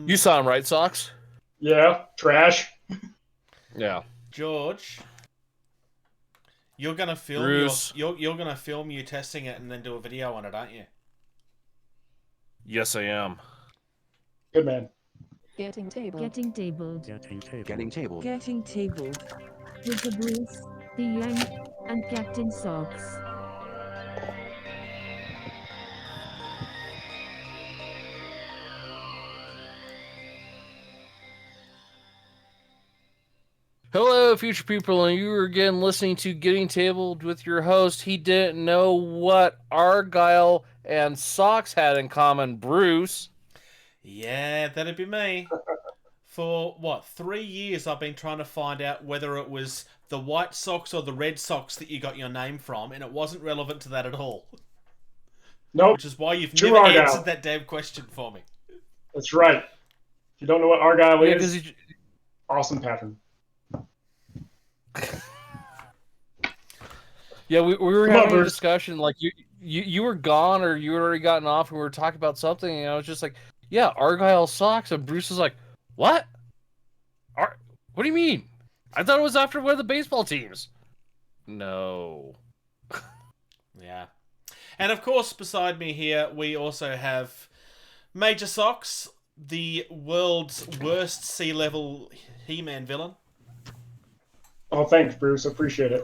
You saw him, right, Socks? Yeah, trash. Yeah. George, you're gonna film Bruce. you're gonna film you testing it and then do a video on it, aren't you? Yes, I am. Good man. Getting tabled. Getting tabled. Getting tabled. Getting tabled. Getting tabled. With the Bruce, the Yang, and Captain Socks. Hello, future people, and you are again listening to Getting Tabled with your host. He didn't know what Argyle and Socks had in common, Bruce. Yeah, that'd be me. For, what, 3 years I've been trying to find out whether it was the White Sox or the Red Sox that you got your name from, and it wasn't relevant to that at all. Nope. Which is why you've True never Argyle. answered that damn question for me. That's right. If you don't know what Argyle Yeah, is, because awesome pattern. yeah, we were Come on, having a Bruce. discussion. Like you were gone, or you had already gotten off, and we were talking about something, and I was just like, "Yeah, Argyle Socks," and Bruce was like, "What? What do you mean? I thought it was after one of the baseball teams." No. Yeah. And of course, beside me here, we also have Major Socks, the world's worst sea-level He-Man villain. Oh, thanks, Bruce. I appreciate it.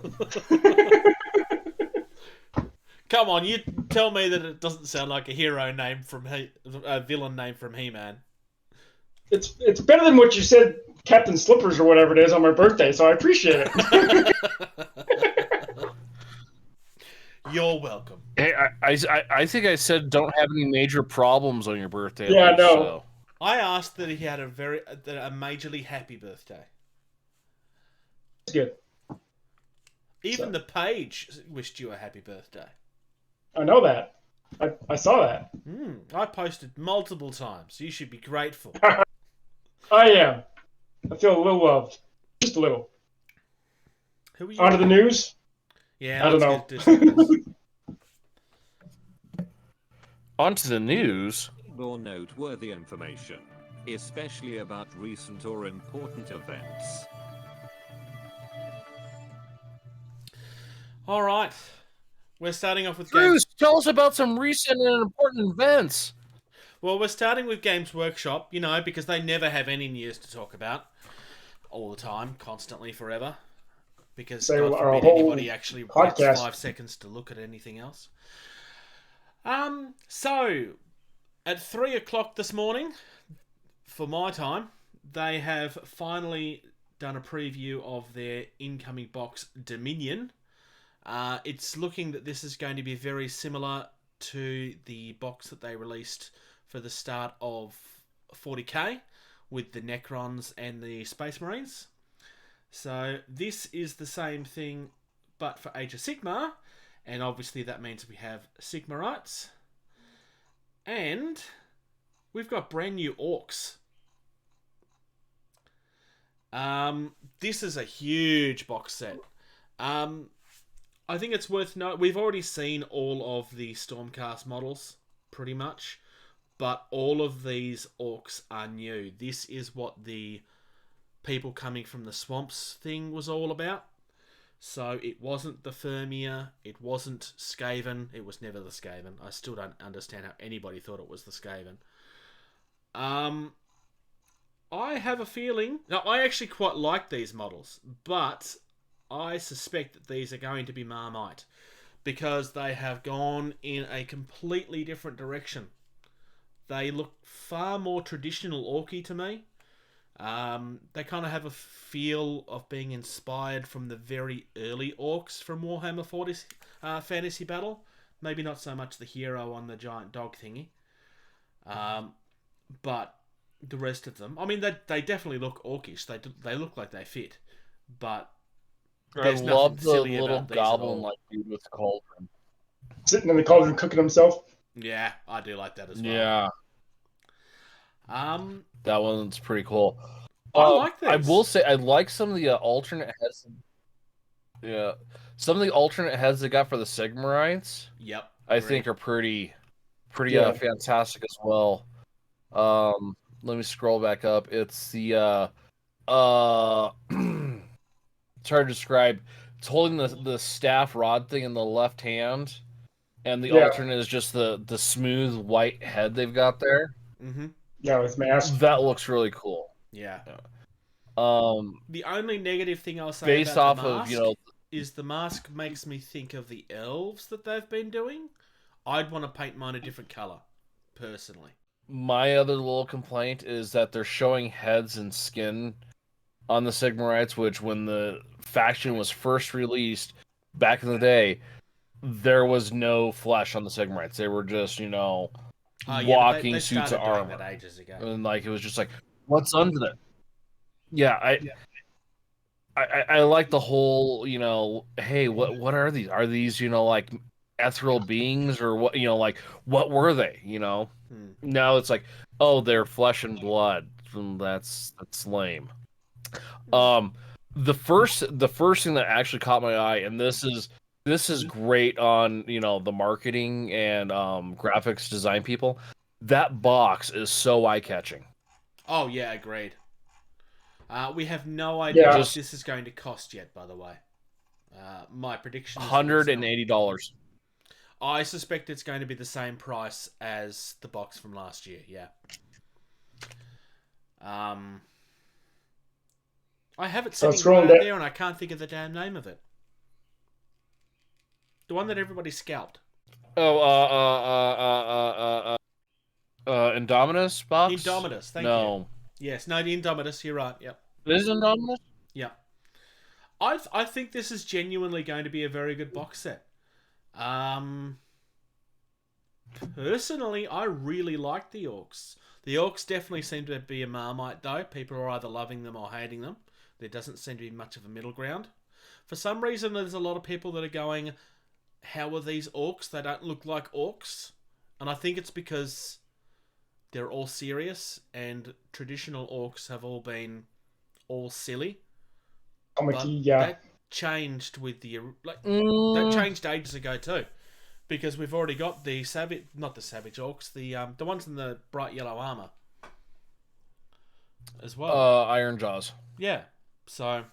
Come on, you tell me that it doesn't sound like a hero name from a villain name from He-Man. It's better than what you said, Captain Slippers or whatever it is on my birthday, so I appreciate it. You're welcome. Hey, I think I said don't have any major problems on your birthday. Yeah, at least, no. so. I asked that he had a majorly happy birthday. It's good. Even So- the page wished you a happy birthday. I know that. I saw that. I posted multiple times. You should be grateful. I am. I feel a little loved. Just a little. Who are you? On to the news? Yeah, I don't let's know. get Dissidence. On to the news. More noteworthy information, especially about recent or important events. All right. We're starting off with Bruce, Games. tell us about some recent and important events. Well, we're starting with Games Workshop, because they never have any news to talk about all the time, constantly, forever. Because So God our forbid whole anybody actually waits podcast. 5 seconds to look at anything else. So at 3 o'clock this morning, for my time, they have finally done a preview of their incoming box Dominion. It's looking that this is going to be very similar to the box that they released for the start of 40k with the Necrons and the Space Marines. So this is the same thing, but for Age of Sigmar, and obviously that means we have Sigmarites, and we've got brand new Orcs. This is a huge box set. I think it's worth noting, we've already seen all of the Stormcast models, pretty much, but all of these Orcs are new. This is what the people coming from the swamps thing was all about. So it wasn't the Firmia, it wasn't Skaven, it was never the Skaven. I still don't understand how anybody thought it was the Skaven. I have a feeling... Now, I actually quite like these models, but I suspect that these are going to be Marmite, because they have gone in a completely different direction. They look far more traditional Orky to me. They kind of have a feel of being inspired from the very early Orcs from Warhammer 40 Fantasy Battle. Maybe not so much the hero on the giant dog thingy. But the rest of them, I mean, they definitely look Orcish. They look like they fit. But I there's love nothing the silly little about these at all. goblin-like dude with the cauldron. Sitting in the cauldron cooking himself. Yeah, I do like that as well. Yeah, that one's pretty cool. I like this. I will say I like some of the alternate heads. Yeah, some of the alternate heads they got for the Sigmarites, Yep. I agree. think are pretty Yeah. fantastic as well. let me scroll back up. It's the it's hard to describe. It's holding the staff rod thing in the left hand, and the Yeah. alternate is just the smooth white head they've got there. Mm-hmm. Yeah, with mask. That looks really cool. Yeah. The only negative thing I'll say based about off the mask of, you know, is the mask makes me think of the elves that they've been doing. I'd want to paint mine a different color, personally. my other little complaint is that they're showing heads and skin on the Sigmarites, which when the faction was first released back in the day, there was no flesh on the Sigmarites. They were just, you know, walking they suits of started doing armor. that ages ago. And like it was just like, what's under that? Yeah, I like the whole, you know, hey, what are these? Are these, you know, like ethereal beings or what, you know, like what were they, you know? Now it's like, oh, they're flesh and blood. That's lame. The first thing that actually caught my eye, and this is great on, you know, the marketing and graphics design people. That box is so eye-catching. Oh yeah, agreed. We have no idea what this is going to cost yet, by the way. My prediction is $180. I suspect it's going to be the same price as the box from last year, yeah. I have it sitting right there and I can't think of the damn name of it. The one that everybody scalped. Oh, Indominus box? Indominus, thank you. No. Yes, no, the Indominus, you're right, yep. Is it Indominus? Yeah. I think this is genuinely going to be a very good box set. Personally, I really like the Orcs. The Orcs definitely seem to be a Marmite, though. People are either loving them or hating them. There doesn't seem to be much of a middle ground. For some reason, there's a lot of people that are going, how are these Orcs? They don't look like Orcs. And I think it's because they're all serious, and traditional Orcs have all been all silly. That changed with the that changed ages ago too, because we've already got the savage, not the savage Orcs, the ones in the bright yellow armor as well. Iron Jaws. Yeah, so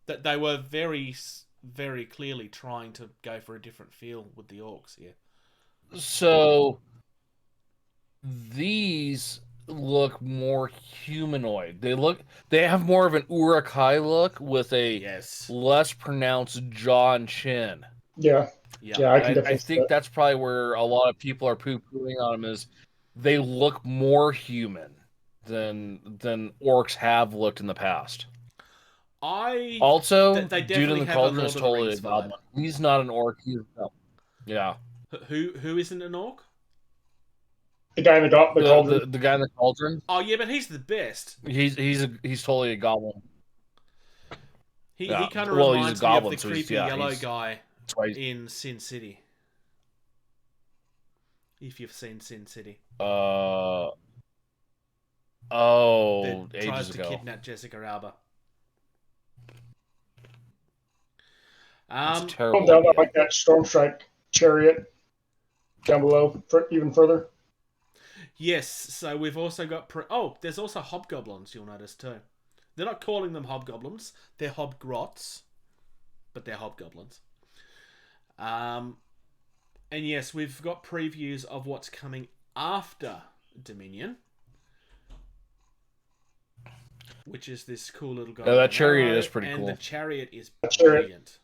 that they were very, very clearly trying to go for a different feel with the Orcs here. So these look more humanoid. They have more of an Urukai look with a less pronounced jaw and chin. Yeah, I think that's probably where a lot of people are poo-pooing on them, is they look more human than Orcs have looked in the past. Also, they Dude in the Cauldron is totally a goblin. He's not an Orc. Yeah. Who isn't an Orc? The guy in the cauldron. The guy in the cauldron. Oh yeah, but he's the best. He's totally a goblin. He kind of reminds me of the creepy yellow guy in Sin City. If you've seen Sin City. That ages tries to ago. kidnap Jessica Alba. It's terrible. Down like that Stormstrike chariot down below, even further. Yes, so we've also got... there's also Hobgoblins, you'll notice, too. They're not calling them Hobgoblins. They're Hobgrots. But they're Hobgoblins. And yes, we've got previews of what's coming after Dominion. Which is this cool little guy. Yeah, that chariot is pretty cool. And the chariot is brilliant.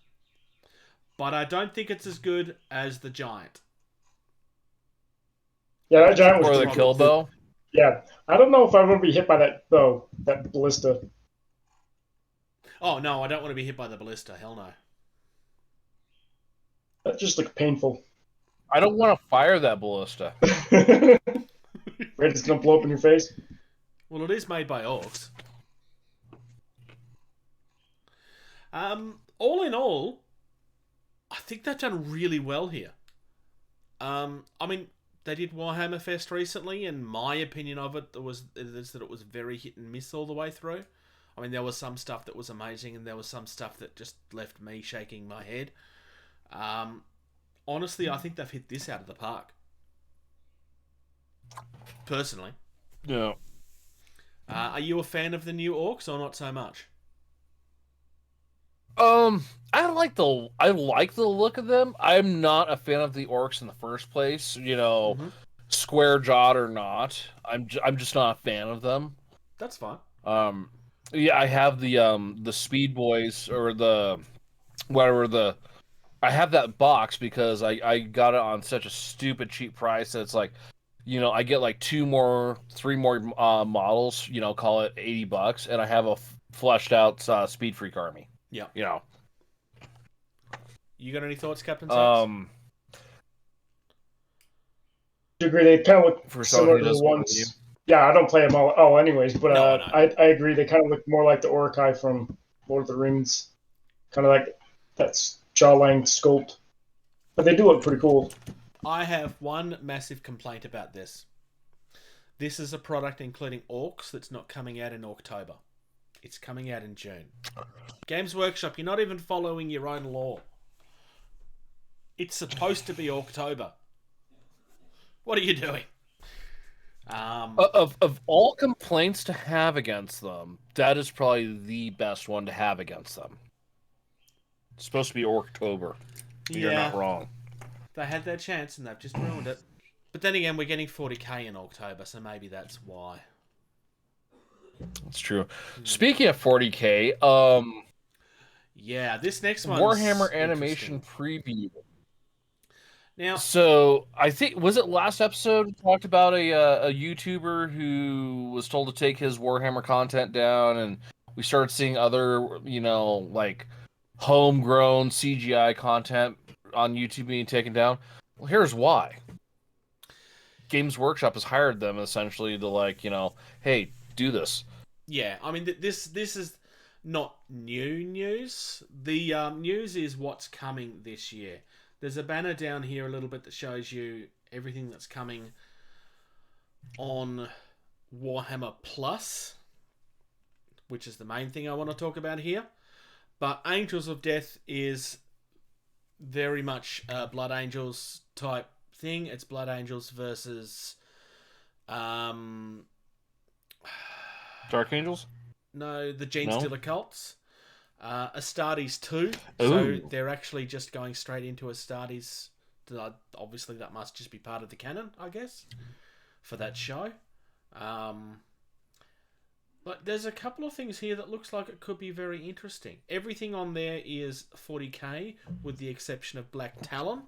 But I don't think it's as good as the giant. Yeah, that giant was... Or the kill bow? Yeah. I don't know if I would be hit by that bow, that ballista. Oh, no, I don't want to be hit by the ballista. Hell no. That just looks painful. I don't want to fire that ballista. Right, it's going to blow up in your face? Well, it is made by Orcs. All in all, I think they've done really well here. I mean... They did Warhammer Fest recently, and my opinion of it is that it was very hit and miss all the way through. I mean, there was some stuff that was amazing, and there was some stuff that just left me shaking my head. Honestly, I think they've hit this out of the park. Personally. Yeah. Are you a fan of the new Orcs or not so much? I like the look of them. I'm not a fan of the Orcs in the first place. Mhm. Square jawed or not. I'm just not a fan of them. That's fine. Yeah, I have the Speed Boys or the whatever the. I have that box because I got it on such a stupid cheap price that it's like, I get like 3 more models. Call it $80, and I have a fleshed out Speed Freak army. Yeah. You got any thoughts, Captain Socks? I agree. They kind of look For similar someone who to the doesn't know ones. Yeah, I don't play them all anyways, but No, I know. I agree. They kind of look more like the Orcai from Lord of the Rings, kind of like that's jawline sculpt. But they do look pretty cool. I have one massive complaint about this. This is a product including Orcs that's not coming out in October. It's coming out in June. Games Workshop, you're not even following your own law. It's supposed to be October. What are you doing? Of all complaints to have against them, that is probably the best one to have against them. It's supposed to be October. You're not wrong. They had their chance and they've just ruined it. But then again, we're getting 40k in October, so maybe that's why. That's true. Speaking of 40k, yeah, this next one Warhammer animation preview. Now, So I think was it last episode we talked about a YouTuber who was told to take his Warhammer content down, and we started seeing other like homegrown CGI content on YouTube being taken down. Well, here's why. Games Workshop has hired them essentially to hey, do this. yeah, I mean this is not new news. The news is what's coming this year. There's a banner down here a little bit that shows you everything that's coming on Warhammer Plus, which is the main thing I want to talk about here. But Angels of Death is very much a Blood Angels type thing. It's Blood Angels versus Dark Angels? no, the Gene No? Stealer cults. Astartes 2, so Ooh. they're actually just going straight into Astartes. Obviously, that must just be part of the canon, I guess, for that show. But there's a couple of things here that looks like it could be very interesting. Everything on there is 40k, with the exception of Black Talon,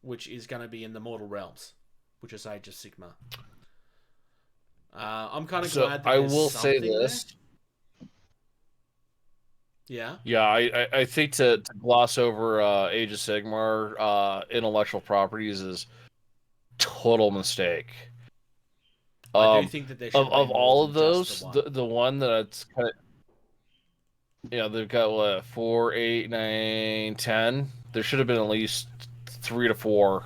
which is going to be in the Mortal Realms, which is Age of Sigmar. I'm kind of glad that I there's will say something this. there. Yeah. Yeah, I think to gloss over Age of Sigmar intellectual properties is total mistake. I do think that there should Of be more all of than just those, the one. the one that's kind of they've got what 4, 8, 9, 10. There should have been at least 3 to 4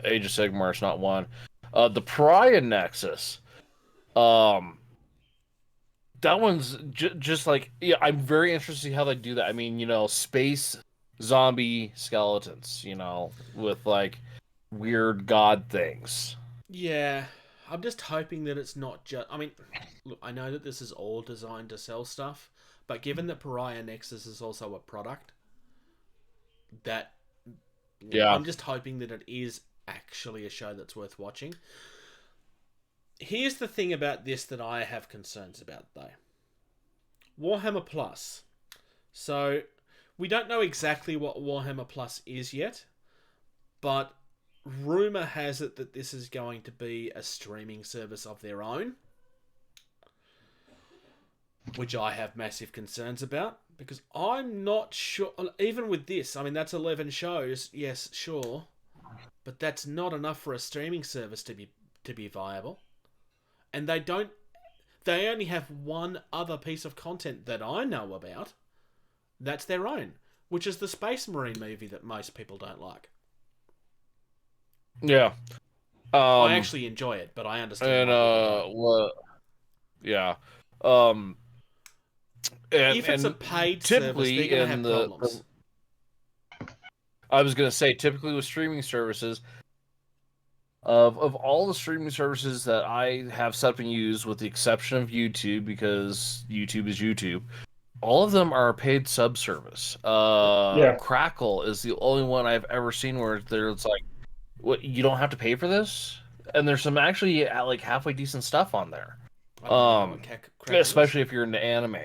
Age of Sigmars, not one. The Pariah Nexus. That one's just like, yeah, I'm very interested to see how they do that. I mean, space zombie skeletons, with like weird god things. Yeah, I'm just hoping that it's not just... I mean, look, I know that this is all designed to sell stuff, but given that Pariah Nexus is also a product, that... Yeah. I'm just hoping that it is actually a show that's worth watching. Here's the thing about this that I have concerns about, though. Warhammer Plus. So, we don't know exactly what Warhammer Plus is yet, but rumour has it that this is going to be a streaming service of their own, which I have massive concerns about, because I'm not sure... Even with this, I mean, that's 11 shows, yes, sure, but that's not enough for a streaming service to be viable. And they only have one other piece of content that I know about that's their own, which is the Space Marine movie that most people don't like. Yeah. I actually enjoy it, but I understand. Yeah. If it's a paid service, they're going to have problems. I was going to say, typically with streaming services, Of all the streaming services that I have set up and used, with the exception of YouTube, because YouTube is YouTube, all of them are a paid sub service. Yeah. Crackle is the only one I've ever seen where it's like, what, you don't have to pay for this? And there's some actually like halfway decent stuff on there. I don't know what Crackle Especially if you're into anime.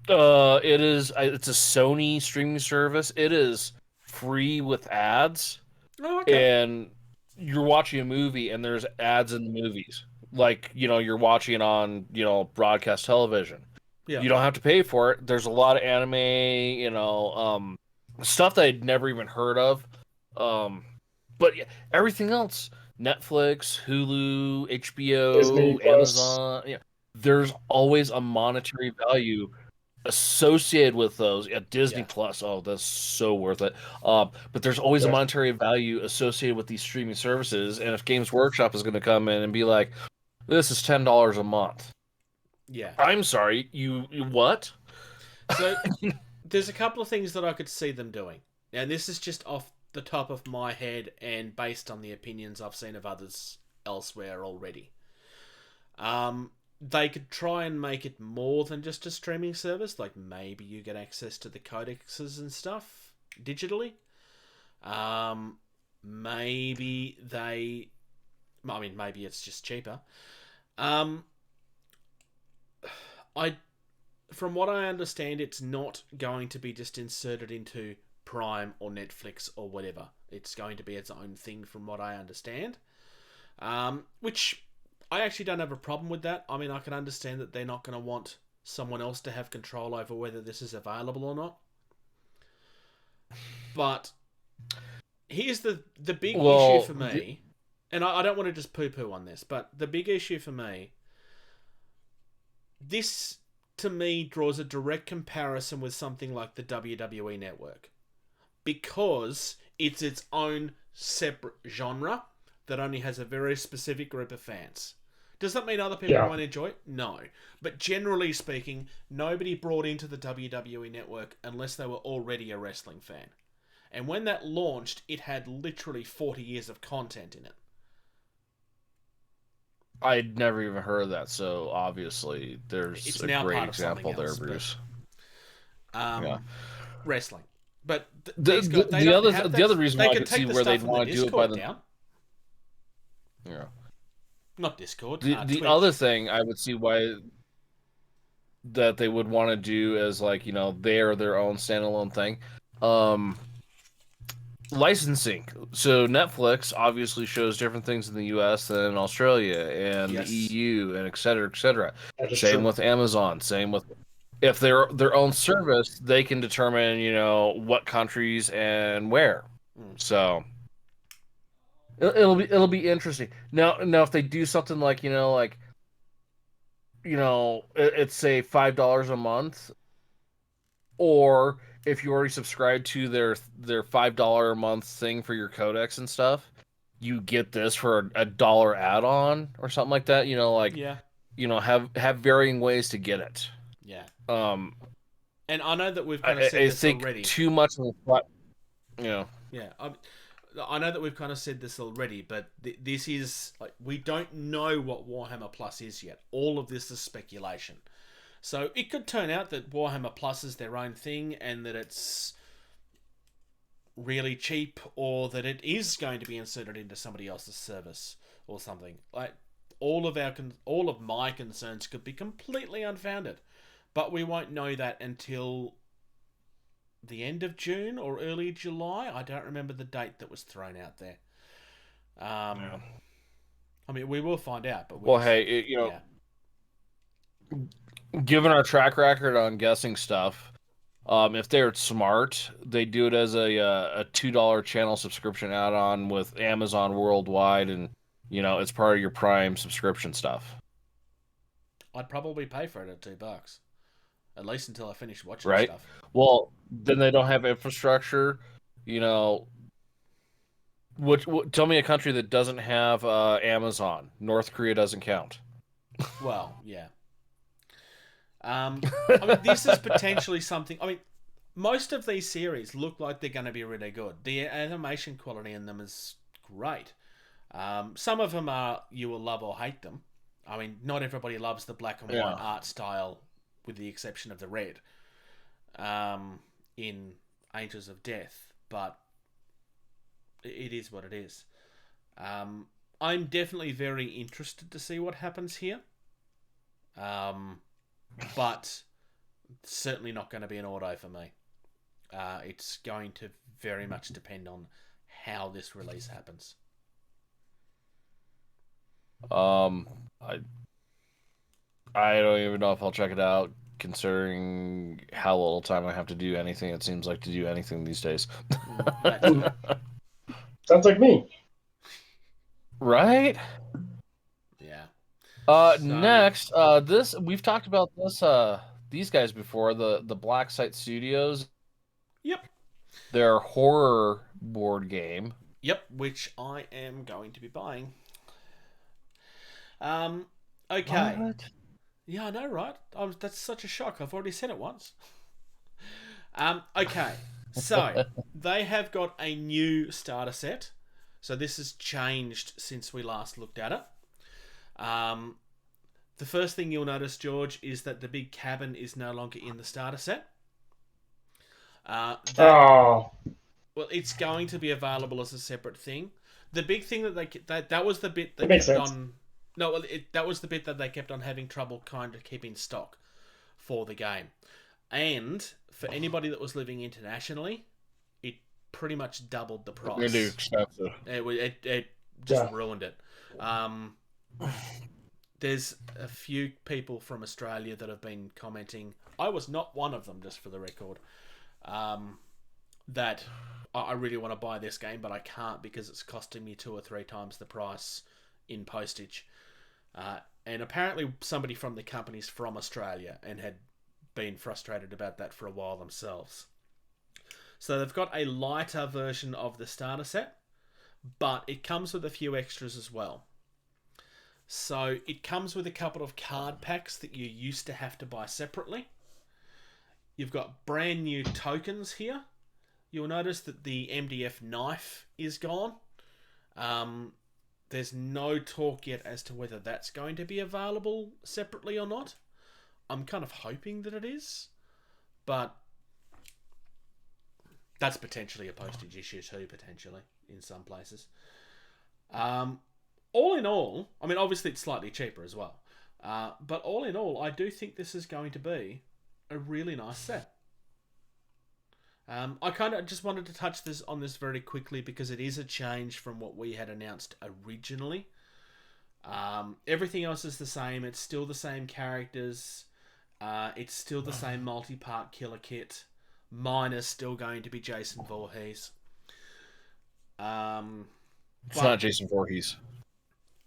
It's a Sony streaming service. It is free with ads. Oh, okay. And you're watching a movie and there's ads in the movies. Like, you're watching it on, broadcast television. Yeah. You don't have to pay for it. There's a lot of anime, stuff that I'd never even heard of. But yeah, everything else, Netflix, Hulu, HBO, Disney Plus. Amazon, there's always a monetary value associated with those. Yeah, Disney Plus, oh, that's so worth it. But there's always a monetary value associated with these streaming services, and if Games Workshop is going to come in and be like, this is $10 a month. Yeah. I'm sorry, you what? So there's a couple of things that I could see them doing. And this is just off the top of my head and based on the opinions I've seen of others elsewhere already. They could try and make it more than just a streaming service. Like maybe you get access to the codexes and stuff digitally. Maybe it's just cheaper. From what I understand, it's not going to be just inserted into Prime or Netflix or whatever. It's going to be its own thing from what I understand. Which I actually don't have a problem with that. I mean, I can understand that they're not going to want someone else to have control over whether this is available or not. But here's the big issue for me, and I don't want to just poo-poo on this, but the big issue for me, this to me draws a direct comparison with something like the WWE Network, because it's its own separate genre that only has a very specific group of fans. Does that mean other people won't enjoy it? No. But generally speaking, nobody brought into the WWE Network unless they were already a wrestling fan. And when that launched, it had literally 40 years of content in it. I'd never even heard of that, so obviously there's a great example there, Bruce. Wrestling. But the other reason why I could see where they'd want to do it by the... Yeah. Not Discord. The other thing I would see why that they would want to do as, like, they're their own standalone thing. Licensing. So Netflix obviously shows different things in the US than in Australia and the EU and et cetera, et cetera. Same with Amazon. Same with... If they're their own service, they can determine, what countries and where. So... It'll be interesting. Now if they do something like it's say $5 a month, or if you already subscribe to their $5 a month thing for your codex and stuff, you get this for a $1 add-on or something like that. Have varying ways to get it. Yeah. And I know that we've kind of said this already. Too much of Yeah. I know that we've kind of said this already, but this is like, we don't know what Warhammer Plus is yet. All of this is speculation. So it could turn out that Warhammer Plus is their own thing and that it's really cheap, or that it is going to be inserted into somebody else's service or something. Like all of my concerns could be completely unfounded, but we won't know that until the end of June or early July. I don't remember the date that was thrown out there. I mean, we will find out. But given our track record on guessing stuff, if they're smart, they do it as a $2 channel subscription add-on with Amazon worldwide, and it's part of your Prime subscription stuff. I'd probably pay for it at $2. At least until I finish watching stuff. Well, then they don't have infrastructure. Tell me a country that doesn't have Amazon. North Korea doesn't count. Well, yeah. I mean, this is potentially something... I mean, most of these series look like they're going to be really good. The animation quality in them is great. Some of them are you will love or hate them. I mean, not everybody loves the black and white art style, with the exception of the red in Angels of Death, but it is what it is. I'm definitely very interested to see what happens here, but certainly not going to be an auto for me. It's going to very much depend on how this release happens. I don't even know if I'll check it out, considering how little time I have to do anything. It seems like to do anything these days. Sounds like me. Right? Yeah. Next, this we've talked about this these guys before, the Black Site Studios. Yep. Their horror board game. Yep, which I am going to be buying. Okay. What? Yeah, I know, right? That's such a shock. I've already said it once. Okay. So, they have got a new starter set. So this has changed since we last looked at it. The first thing you'll notice, George, is that the big cabin is no longer in the starter set. Well, it's going to be available as a separate thing. The big thing that was the bit that kept on. No, well, that was the bit that they kept on having trouble kind of keeping stock for the game. And for anybody that was living internationally, it pretty much doubled the price. Really expensive. It just ruined it. There's a few people from Australia that have been commenting. I was not one of them, just for the record. That I really want to buy this game, but I can't because it's costing me 2 or 3 times the price in postage. And apparently somebody from the company's from Australia and had been frustrated about that for a while themselves. So they've got a lighter version of the starter set, but it comes with a few extras as well. So it comes with a couple of card packs that you used to have to buy separately. You've got brand new tokens here. You'll notice that the MDF knife is gone. There's no talk yet as to whether that's going to be available separately or not. I'm kind of hoping that it is, but that's potentially a postage issue too, potentially, in some places. All in all, I mean, obviously it's slightly cheaper as well, but all in all, I do think this is going to be a really nice set. I kind of just wanted to touch on this very quickly because it is a change from what we had announced originally. Everything else is the same. It's still the same characters. It's still the same multi-part killer kit. Mine is still going to be Jason Voorhees. It's not Jason Voorhees.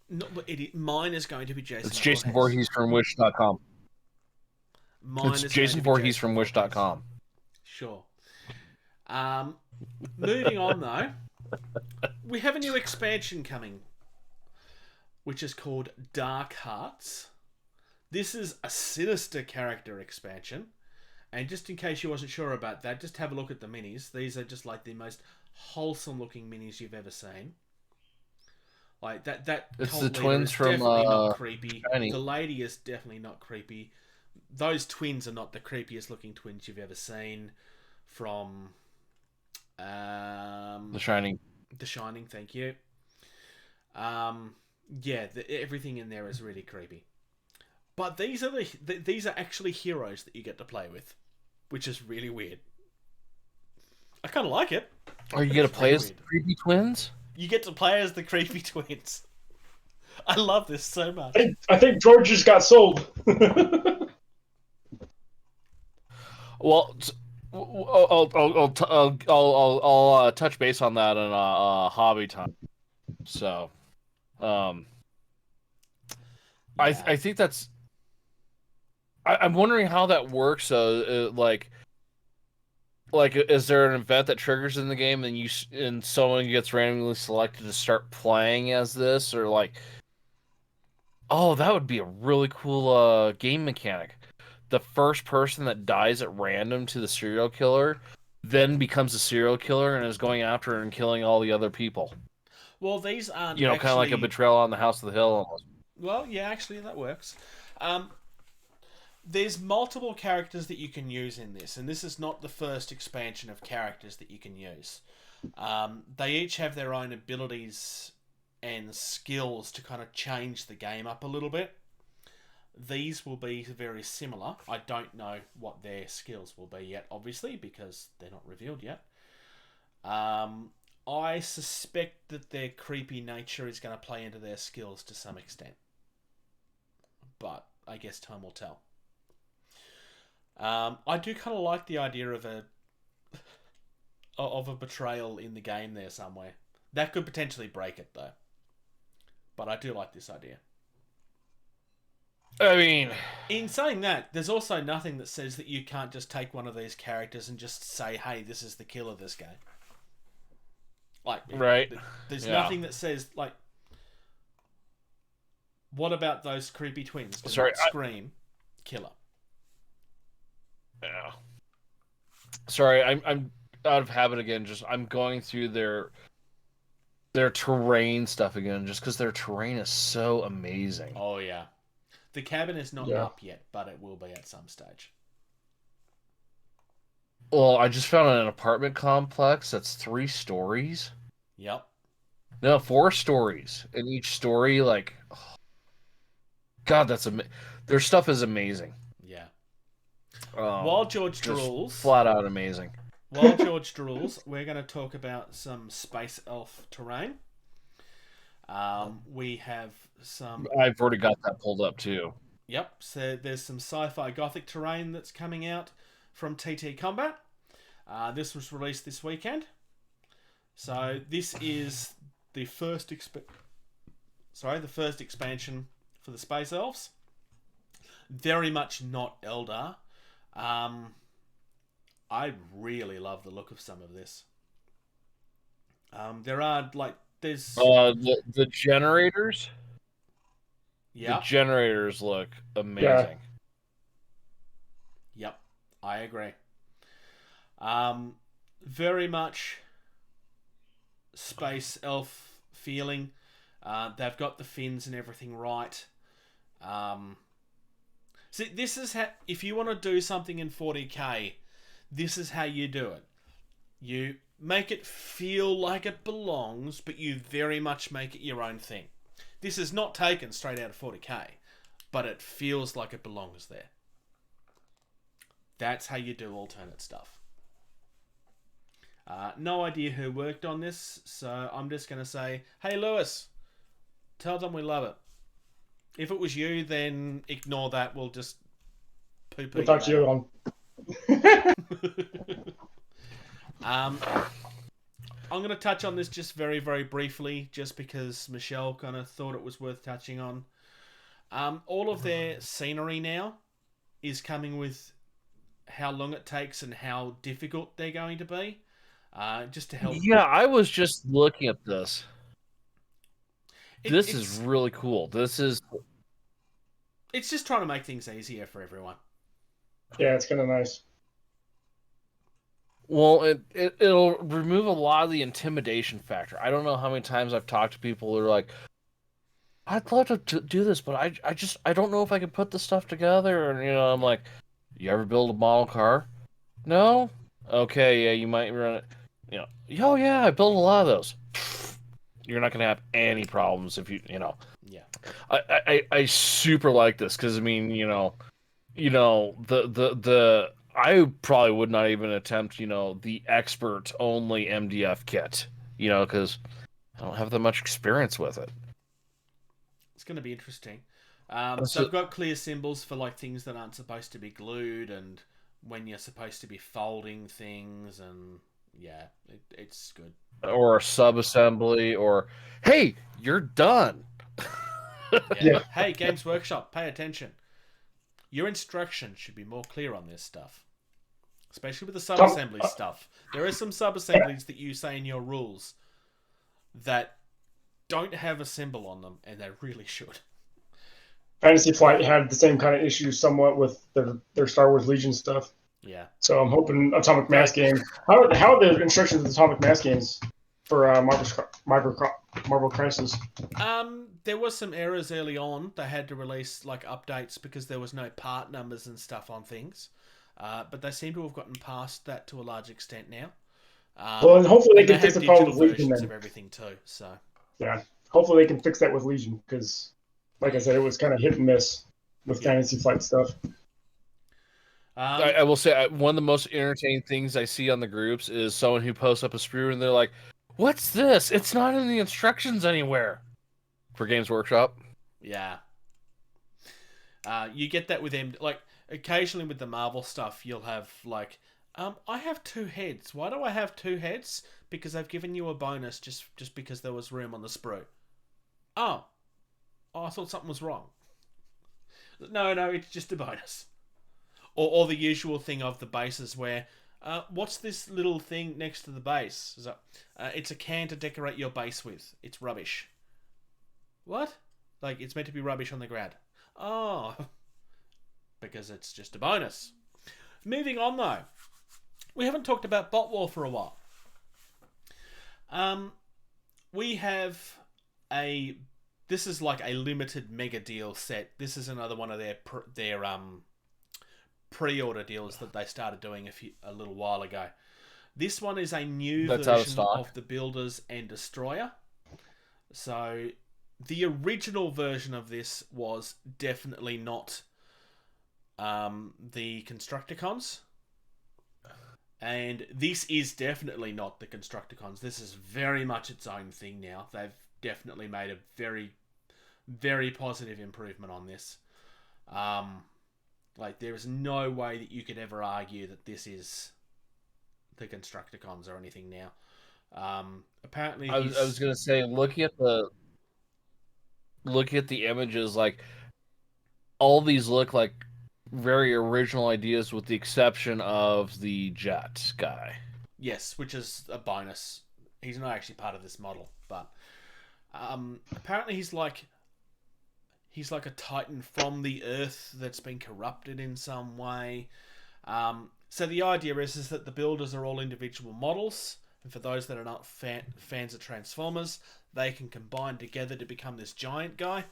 No, but mine is going to be Jason. It's Jason Voorhees from Wish.com. It's Jason Voorhees from Wish.com. Sure. Moving on though, we have a new expansion coming, which is called Dark Hearts. This is a sinister character expansion, and just in case you wasn't sure about that, just have a look at the minis. These are just like the most wholesome looking minis you've ever seen. Like that it's the twins from definitely not creepy. Shiny. The lady is definitely not creepy. Those twins are not the creepiest looking twins you've ever seen from The Shining. The Shining, thank you. Everything in there is really creepy. But these are actually heroes that you get to play with, which is really weird. I kind of like it. Or you get to play as the creepy twins? You get to play as the creepy twins. I love this so much. I think George just got sold. Well, I'll touch base on that in hobby time. So, I think that's. I'm wondering how that works. So, like, is there an event that triggers in the game, and someone gets randomly selected to start playing as this, or like? Oh, that would be a really cool game mechanic. the first person that dies at random to the serial killer then becomes a serial killer and is going after and killing all the other people. Well, these aren't Kind of like a betrayal on the House of the Hill almost. Well, yeah, actually, that works. There's multiple characters that you can use in this, and this is not the first expansion of characters that you can use. They each have their own abilities and skills to kind of change the game up a little bit. These will be very similar. I don't know what their skills will be yet, obviously, because they're not revealed yet. I suspect that their creepy nature is going to play into their skills to some extent. But I guess time will tell. I do kind of like the idea of a betrayal in the game there somewhere. That could potentially break it, though. But I do like this idea. I mean, in saying that, there's also nothing that says that you can't just take one of these characters and just say, hey, this is the killer this game. Like, right. There's nothing that says, like, what about those creepy twins? Sorry, Scream, killer. Yeah. Sorry, I'm out of habit again. I'm going through their terrain stuff again, just because their terrain is so amazing. Oh yeah. The cabin is not up yet, but it will be at some stage. Well, I just found an apartment complex that's 3 stories. Yep. No, 4 stories. And each story, like... Oh, God, their stuff is amazing. Yeah. While George just drools... flat out amazing. While George drools, we're going to talk about some space elf terrain. We have some... I've already got that pulled up, too. Yep, so there's some Sci-Fi Gothic terrain that's coming out from TTCombat. This was released this weekend. So this is the first expansion for the Space Elves. Very much not Eldar. I really love the look of some of this. There are, like, there's... the generators? Yeah. The generators look amazing. Yep, I agree. Very much space elf feeling. They've got the fins and everything right. See, this is how, if you want to do something in 40k, this is how you do it. You make it feel like it belongs, but you very much make it your own thing. This is not taken straight out of 40k, but it feels like it belongs there. That's how you do alternate stuff. No idea who worked on this, so I'm just going to say, hey Lewis, tell them we love it. If it was you, then ignore that. We'll just poo-poo. We'll talk to you on. I'm going to touch on this just very, very briefly, just because Michelle kind of thought it was worth touching on. All of their scenery now is coming with how long it takes and how difficult they're going to be, just to help. Yeah, I was just looking at this. This is really cool. It's just trying to make things easier for everyone. Yeah, it's kind of nice. Well, it'll remove a lot of the intimidation factor. I don't know how many times I've talked to people who are like, I'd love to do this, but I don't know if I can put the stuff together. And, I'm like, you ever build a model car? No? Okay, yeah, you might run it. Oh, yeah, I built a lot of those. You're not going to have any problems if Yeah. I super like this because, I mean, I probably would not even attempt, the expert-only MDF kit, because I don't have that much experience with it. It's going to be interesting. So I've got clear symbols for, like, things that aren't supposed to be glued and when you're supposed to be folding things, and, yeah, it's good. Or a sub-assembly, or, hey, you're done! Yeah. Hey, Games Workshop, pay attention. Your instructions should be more clear on this stuff. Especially with the sub-assembly stuff. There are some sub-assemblies that you say in your rules that don't have a symbol on them, and they really should. Fantasy Flight had the same kind of issues somewhat with their Star Wars Legion stuff. Yeah. So I'm hoping Atomic Mass game. How are the instructions of the Atomic Mass games for Marvel Crisis? There was some errors early on. They had to release like updates because there was no part numbers and stuff on things. But they seem to have gotten past that to a large extent now. Well, and hopefully they and can fix the problem with Legion versions then. of everything too. So Yeah, hopefully they can fix that with Legion because, like I said, it was kind of hit and miss with Fantasy Flight stuff. I will say one of the most entertaining things I see on the groups is someone who posts up a sprue and they're like, "What's this? It's not in the instructions anywhere." For Games Workshop. Yeah. You get that with them. Like, occasionally with the Marvel stuff, you'll have, like, I have 2 heads. Why do I have 2 heads? Because I've given you a bonus just because there was room on the sprue. Oh, I thought something was wrong. No, it's just a bonus. Or the usual thing of the bases where, what's this little thing next to the base? It's a can to decorate your base with. It's rubbish. What? Like, it's meant to be rubbish on the ground. Oh. Because it's just a bonus. Moving on, though. We haven't talked about Bot War for a while. We have this is like a limited mega deal set. This is another one of their pre-order deals that they started doing a little while ago. This one is a new version of the Builders and Destroyer. So the original version of this was definitely not the Constructicons. And this is definitely not the Constructicons. This is very much its own thing now. They've definitely made a very, very positive improvement on this. Like, there is no way that you could ever argue that this is the Constructicons or anything now. Apparently, I was gonna say, looking at the images, like, all these look like very original ideas, with the exception of the jet guy. Yes, which is a bonus. He's not actually part of this model, but apparently he's like a Titan from the Earth that's been corrupted in some way. So the idea is that the builders are all individual models, and for those that are not fans of Transformers, they can combine together to become this giant guy.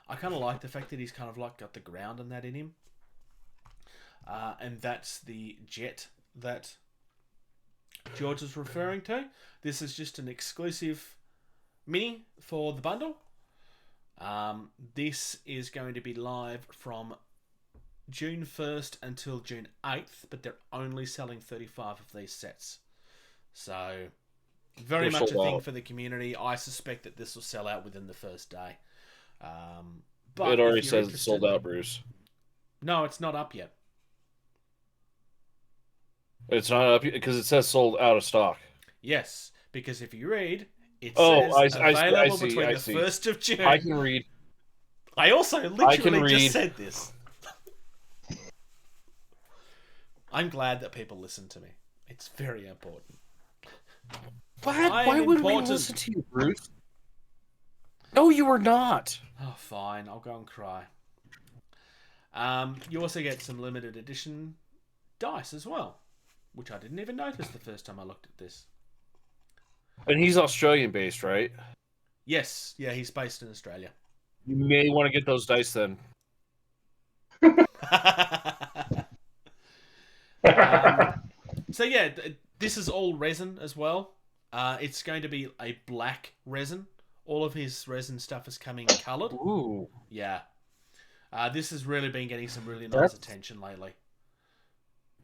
I kind of like the fact that he's kind of like got the ground and that in him. And that's the jet that George is referring to. This is just an exclusive mini for the bundle. This is going to be live from June 1st until June 8th, but they're only selling 35 of these sets. So, very much a thing for the community. I suspect that this will sell out within the first day. But it already says it's sold out, Bruce. No, it's not up yet. It's not up because it says sold out of stock. Yes, because if you read, it says available between the 1st of June. I can read. I also literally just said this. I'm glad that people listen to me. It's very important. Why would we listen to you, Bruce? No, you were not. Oh, fine. I'll go and cry. You also get some limited edition dice as well, which I didn't even notice the first time I looked at this. And he's Australian based, right? Yes. Yeah, he's based in Australia. You may want to get those dice then. So yeah, this is all resin as well. It's going to be a black resin. All of his resin stuff is coming coloured. Ooh. Yeah. This has really been getting some really nice attention lately.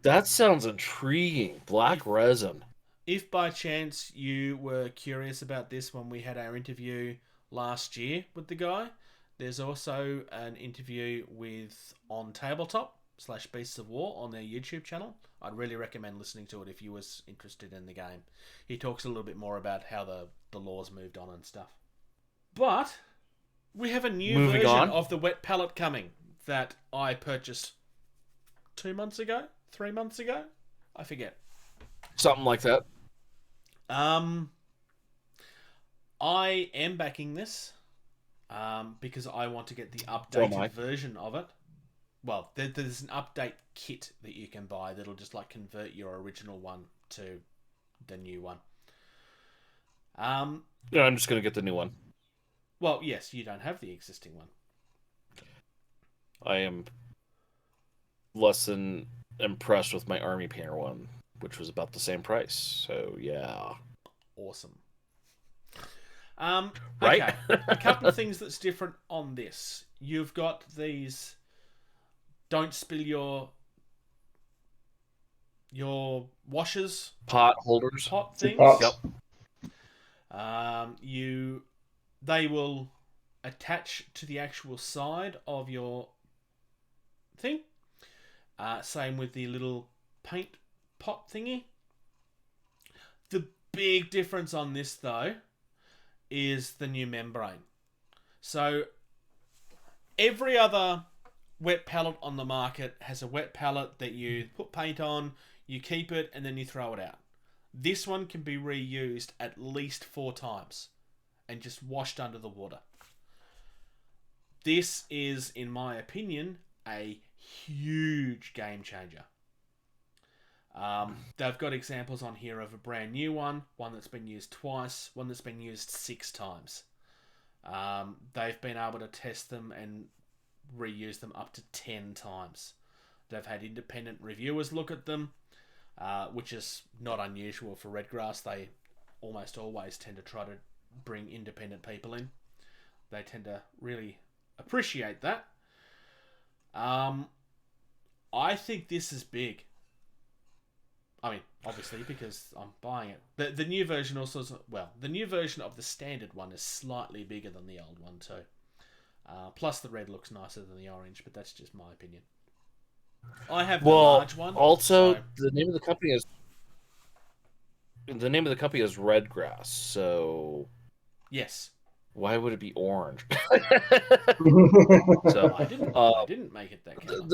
That sounds intriguing. Black resin. If by chance you were curious about this when we had our interview last year with the guy, there's also an interview with On Tabletop / Beasts of War on their YouTube channel. I'd really recommend listening to it if you was interested in the game. He talks a little bit more about how the laws moved on and stuff. But we have a new version of the wet palette coming that I purchased 2 months ago, 3 months ago. I forget. Something like that. I am backing this. because I want to get the So am I. updated version of it. Well, there's an update kit that you can buy that'll just like convert your original one to the new one. Yeah, I'm just gonna get the new one. Well, yes, you don't have the existing one. I am less than impressed with my army painter one, which was about the same price. So yeah. Awesome. Right? Okay, a couple of things that's different on this. You've got these don't spill your washers, Pot holders. pot things. Pots. Yep. They will attach to the actual side of your thing. Same with the little paint pot thingy. The big difference on this, though, is the new membrane. So every other wet palette on the market has a wet palette that you put paint on, you keep it, and then you throw it out. This one can be reused at least 4 times and just washed under the water. This is, in my opinion, a huge game changer. They've got examples on here of a brand new one that's been used twice, one that's been used 6 times. They've been able to test them and reuse them up to 10 times. They've had independent reviewers look at them, which is not unusual for Redgrass. They almost always tend to try to bring independent people in. They tend to really appreciate that. I think this is big. I mean, obviously, because I'm buying it. The new version also is, well, the new version of the standard one is slightly bigger than the old one too. Plus the red looks nicer than the orange, but that's just my opinion. I have the large one. Also, so... the name of the company is Redgrass, so Yes. why would it be orange? So, So I didn't make it that color.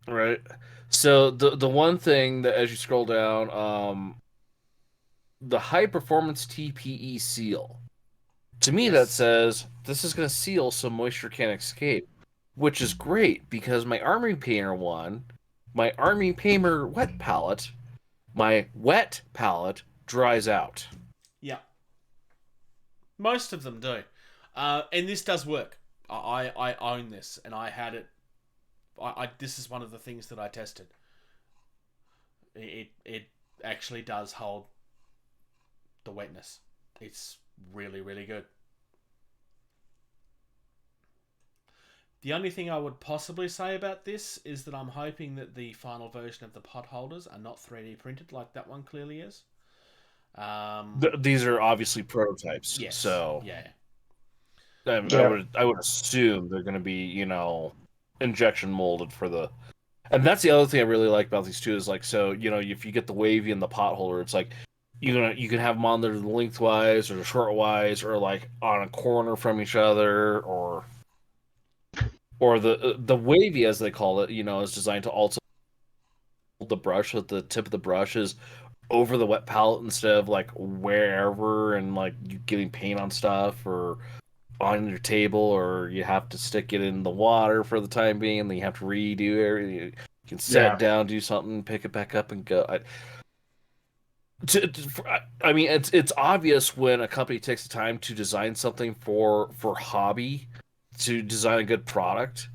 Right. So the one thing that as you scroll down, the high performance TPE seal. To me, Yes. that says this is going to seal so moisture can't escape, which is great because my army painter one, my army painter wet palette, my wet palette dries out. Yeah. Most of them do. And this does work. I own this, and I had it. This is one of the things that I tested. It actually does hold the wetness. It's really, really good. The only thing I would possibly say about this is that I'm hoping that the final version of the pot holders are not 3D printed like that one clearly is. These are obviously prototypes, Yes. so Yeah. I would assume they're going to be, injection molded for the. And that's the other thing I really like about these two is like, so if you get the wavy and the pot holder, it's like you can have them on there lengthwise or shortwise or like on a corner from each other or the wavy as they call it, is designed to also hold the brush with the tip of the brush is over the wet palette instead of like wherever and like you getting paint on stuff or on your table, or you have to stick it in the water for the time being, and then you have to redo everything. You can set down, do something, pick it back up, and go. I mean, it's obvious when a company takes the time to design something for hobby, to design a good product,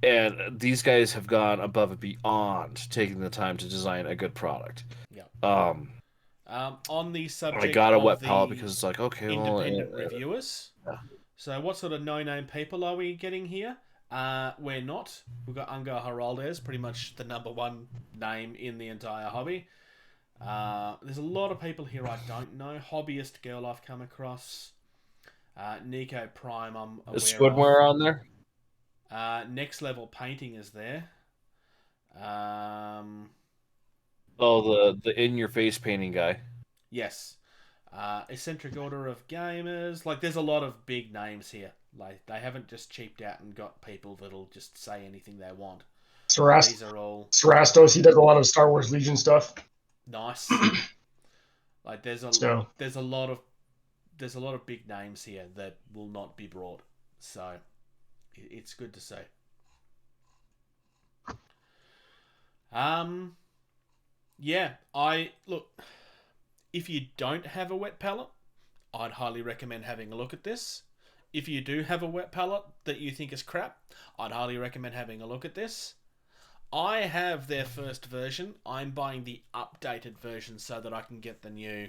and these guys have gone above and beyond taking the time to design a good product. Yeah. On the subject, I got a of wet the palette because it's like independent reviewers. Yeah. So what sort of no-name people are we getting here? We're not. We've got Ungar Haraldes, pretty much the #1 name in the entire hobby. There's a lot of people here I don't know. Hobbyist Girl I've come across. Nico Prime I'm aware Is Squidware on there? Next Level Painting is there. The in-your-face painting guy. Yes. Eccentric Order of Gamers. Like, there's a lot of big names here. Like, they haven't just cheaped out and got people that'll just say anything they want. These are all Sarastos, he does a lot of Star Wars Legion stuff. nice. Like, there's a lot of there's a lot of big names here that will not be brought, so it's good to see. Yeah, look, if you don't have a wet palette, I'd highly recommend having a look at this. If you do have a wet palette that you think is crap, I'd highly recommend having a look at this. I have their first version. I'm buying the updated version so that I can get the new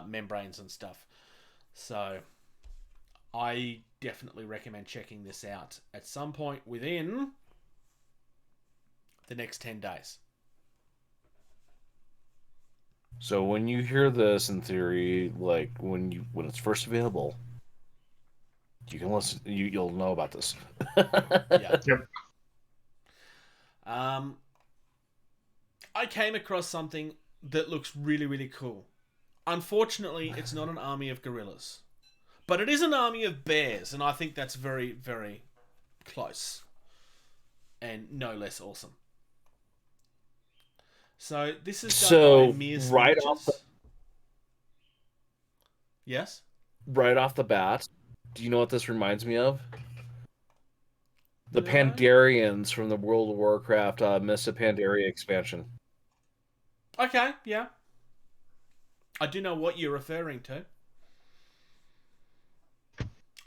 membranes and stuff. So I definitely recommend checking this out at some point within the next 10 days. So when you hear this, in theory, like when it's first available, you can listen. You'll know about this. Yeah. Yep. I came across something that looks really, really cool. Unfortunately, it's not an army of gorillas, but it is an army of bears, and I think that's very, very close and no less awesome. So this is done by Mears right Images. off the, Yes? right off the bat, do you know what this reminds me of? The No. Pandarians from the World of Warcraft Mists of Pandaria expansion. Okay, yeah. I do know what you're referring to.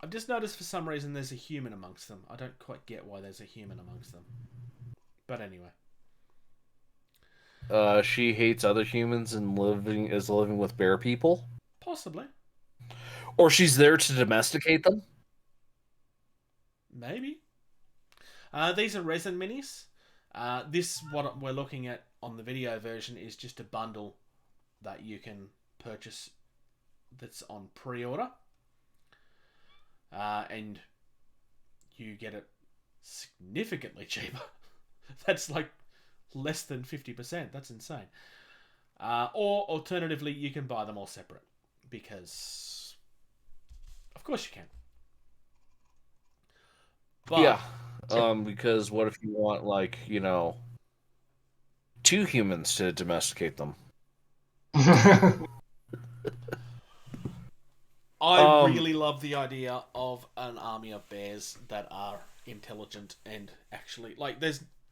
I've just noticed for some reason there's a human amongst them. I don't quite get why there's a human amongst them. But anyway. She hates other humans and is living with bear people? Possibly. Or she's there to domesticate them? Maybe. These are resin minis. What we're looking at on the video version is just a bundle that you can purchase that's on pre-order. And you get it significantly cheaper. That's like less than 50%. That's insane. Or alternatively, you can buy them all separate. Because of course you can. But, yeah. Because what if you want, like, two humans to domesticate them? I really love the idea of an army of bears that are intelligent and actually, like,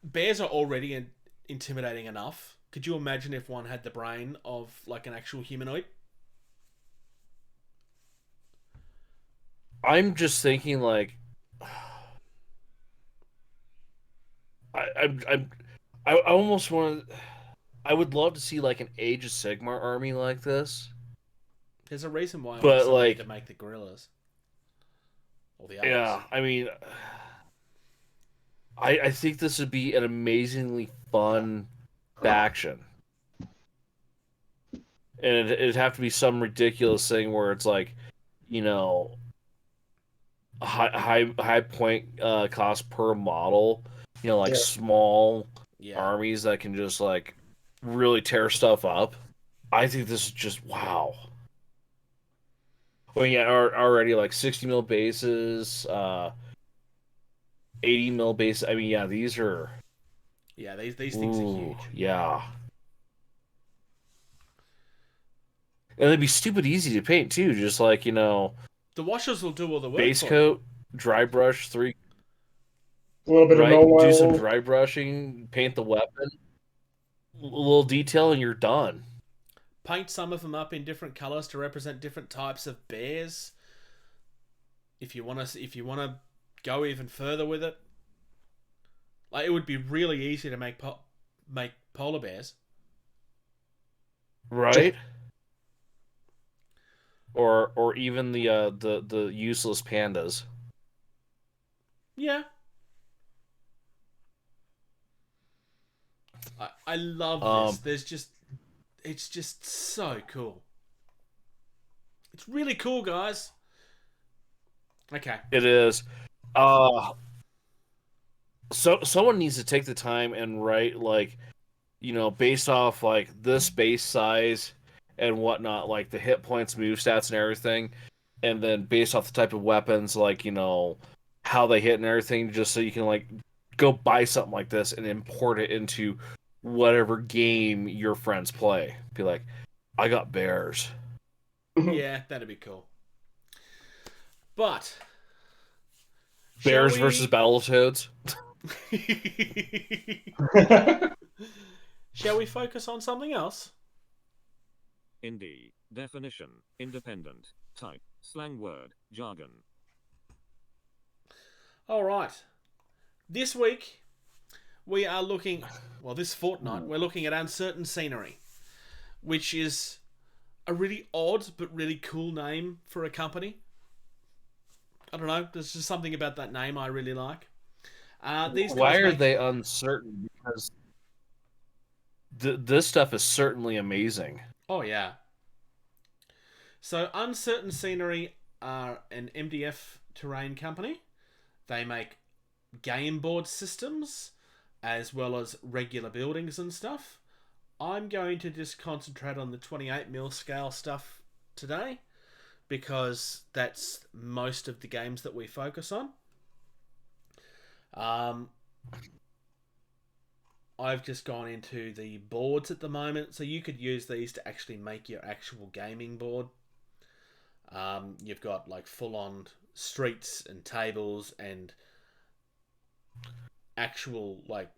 bears are already intimidating enough. Could you imagine if one had the brain of, like, an actual humanoid? I'm just thinking, like, I almost want to. I would love to see, like, an Age of Sigmar army like this. There's a reason why I But, want somebody like, to make the gorillas. Or the others. Yeah, I mean, I think this would be an amazingly fun faction. And it'd have to be some ridiculous thing where it's like, high point cost per model. Like small armies that can just, like, really tear stuff up. I think this is just wow. Well, yeah, already like 60 mil bases, 80 mil bases. I mean, yeah, these are. Yeah, these things are huge. Yeah. And they'd be stupid easy to paint too. Just like, the washers will do all the work. Base coat, dry brush, 3. A little bit of do some dry brushing, paint the weapon, a little detail, and you're done. Paint some of them up in different colors to represent different types of bears. If you want to go even further with it, like, it would be really easy to make polar bears, right? Or even the useless pandas. Yeah. I love this. It's just so cool. It's really cool, guys. Okay. It is. So someone needs to take the time and write, like, based off, like, this base size and whatnot, like the hit points, move stats, and everything, and then based off the type of weapons, like, how they hit and everything, just so you can, like, go buy something like this and import it into whatever game your friends play. Be like, I got bears. Yeah, that'd be cool. But Bears shall versus Battletoads. Shall we focus on something else? Indie. Definition. Independent. Type. Slang word. Jargon. All right. This week, we are looking... Well, this fortnight, we're looking at Uncertain Scenery, which is a really odd but really cool name for a company. I don't know. There's just something about that name I really like. Why are they uncertain? Because this stuff is certainly amazing. Oh, yeah. So, Uncertain Scenery are an MDF terrain company. They make game board systems as well as regular buildings and stuff. I'm going to just concentrate on the 28mm scale stuff today because that's most of the games that we focus on. I've just gone into the boards at the moment, so you could use these to actually make your actual gaming board. You've got like full-on streets and tables and actual like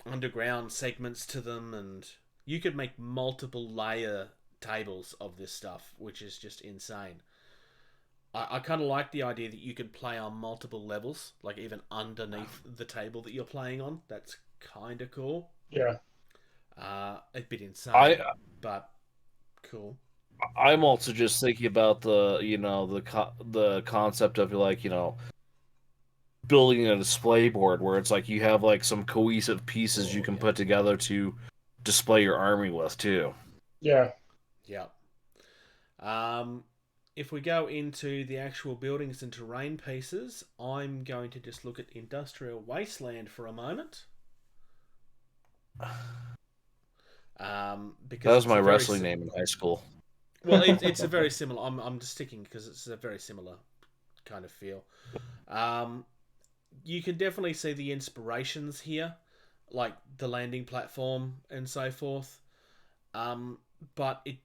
underground segments to them, and you could make multiple layer tables of this stuff, which is just insane. I kind of like the idea that you could play on multiple levels, like even underneath the table that you're playing on. That's kind of cool. Yeah. A bit insane, but cool. I'm also just thinking about the concept of like, building a display board where it's like you have like some cohesive pieces you can put together to display your army with too. Yeah. Yeah. If we go into the actual buildings and terrain pieces, I'm going to just look at Industrial Wasteland for a moment. Because that was my wrestling name in high school. Well, it's a very similar. I'm just sticking because it's a very similar kind of feel. You can definitely see the inspirations here, like the landing platform and so forth. But it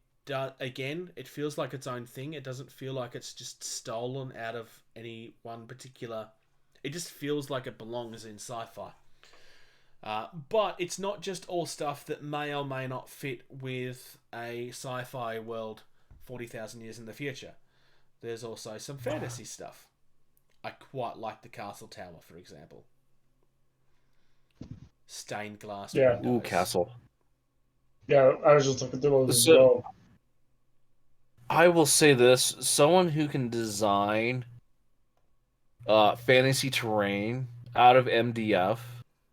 feels like its own thing. It doesn't feel like it's just stolen out of any one particular. It just feels like it belongs in Sci-Fi. But it's not just all stuff that may or may not fit with a sci-fi world 40,000 years in the future. There's also some fantasy stuff. I quite like the castle tower, for example. Stained glass windows. Ooh, castle. Yeah, I was just looking through those as So, well. I will say this: someone who can design fantasy terrain out of MDF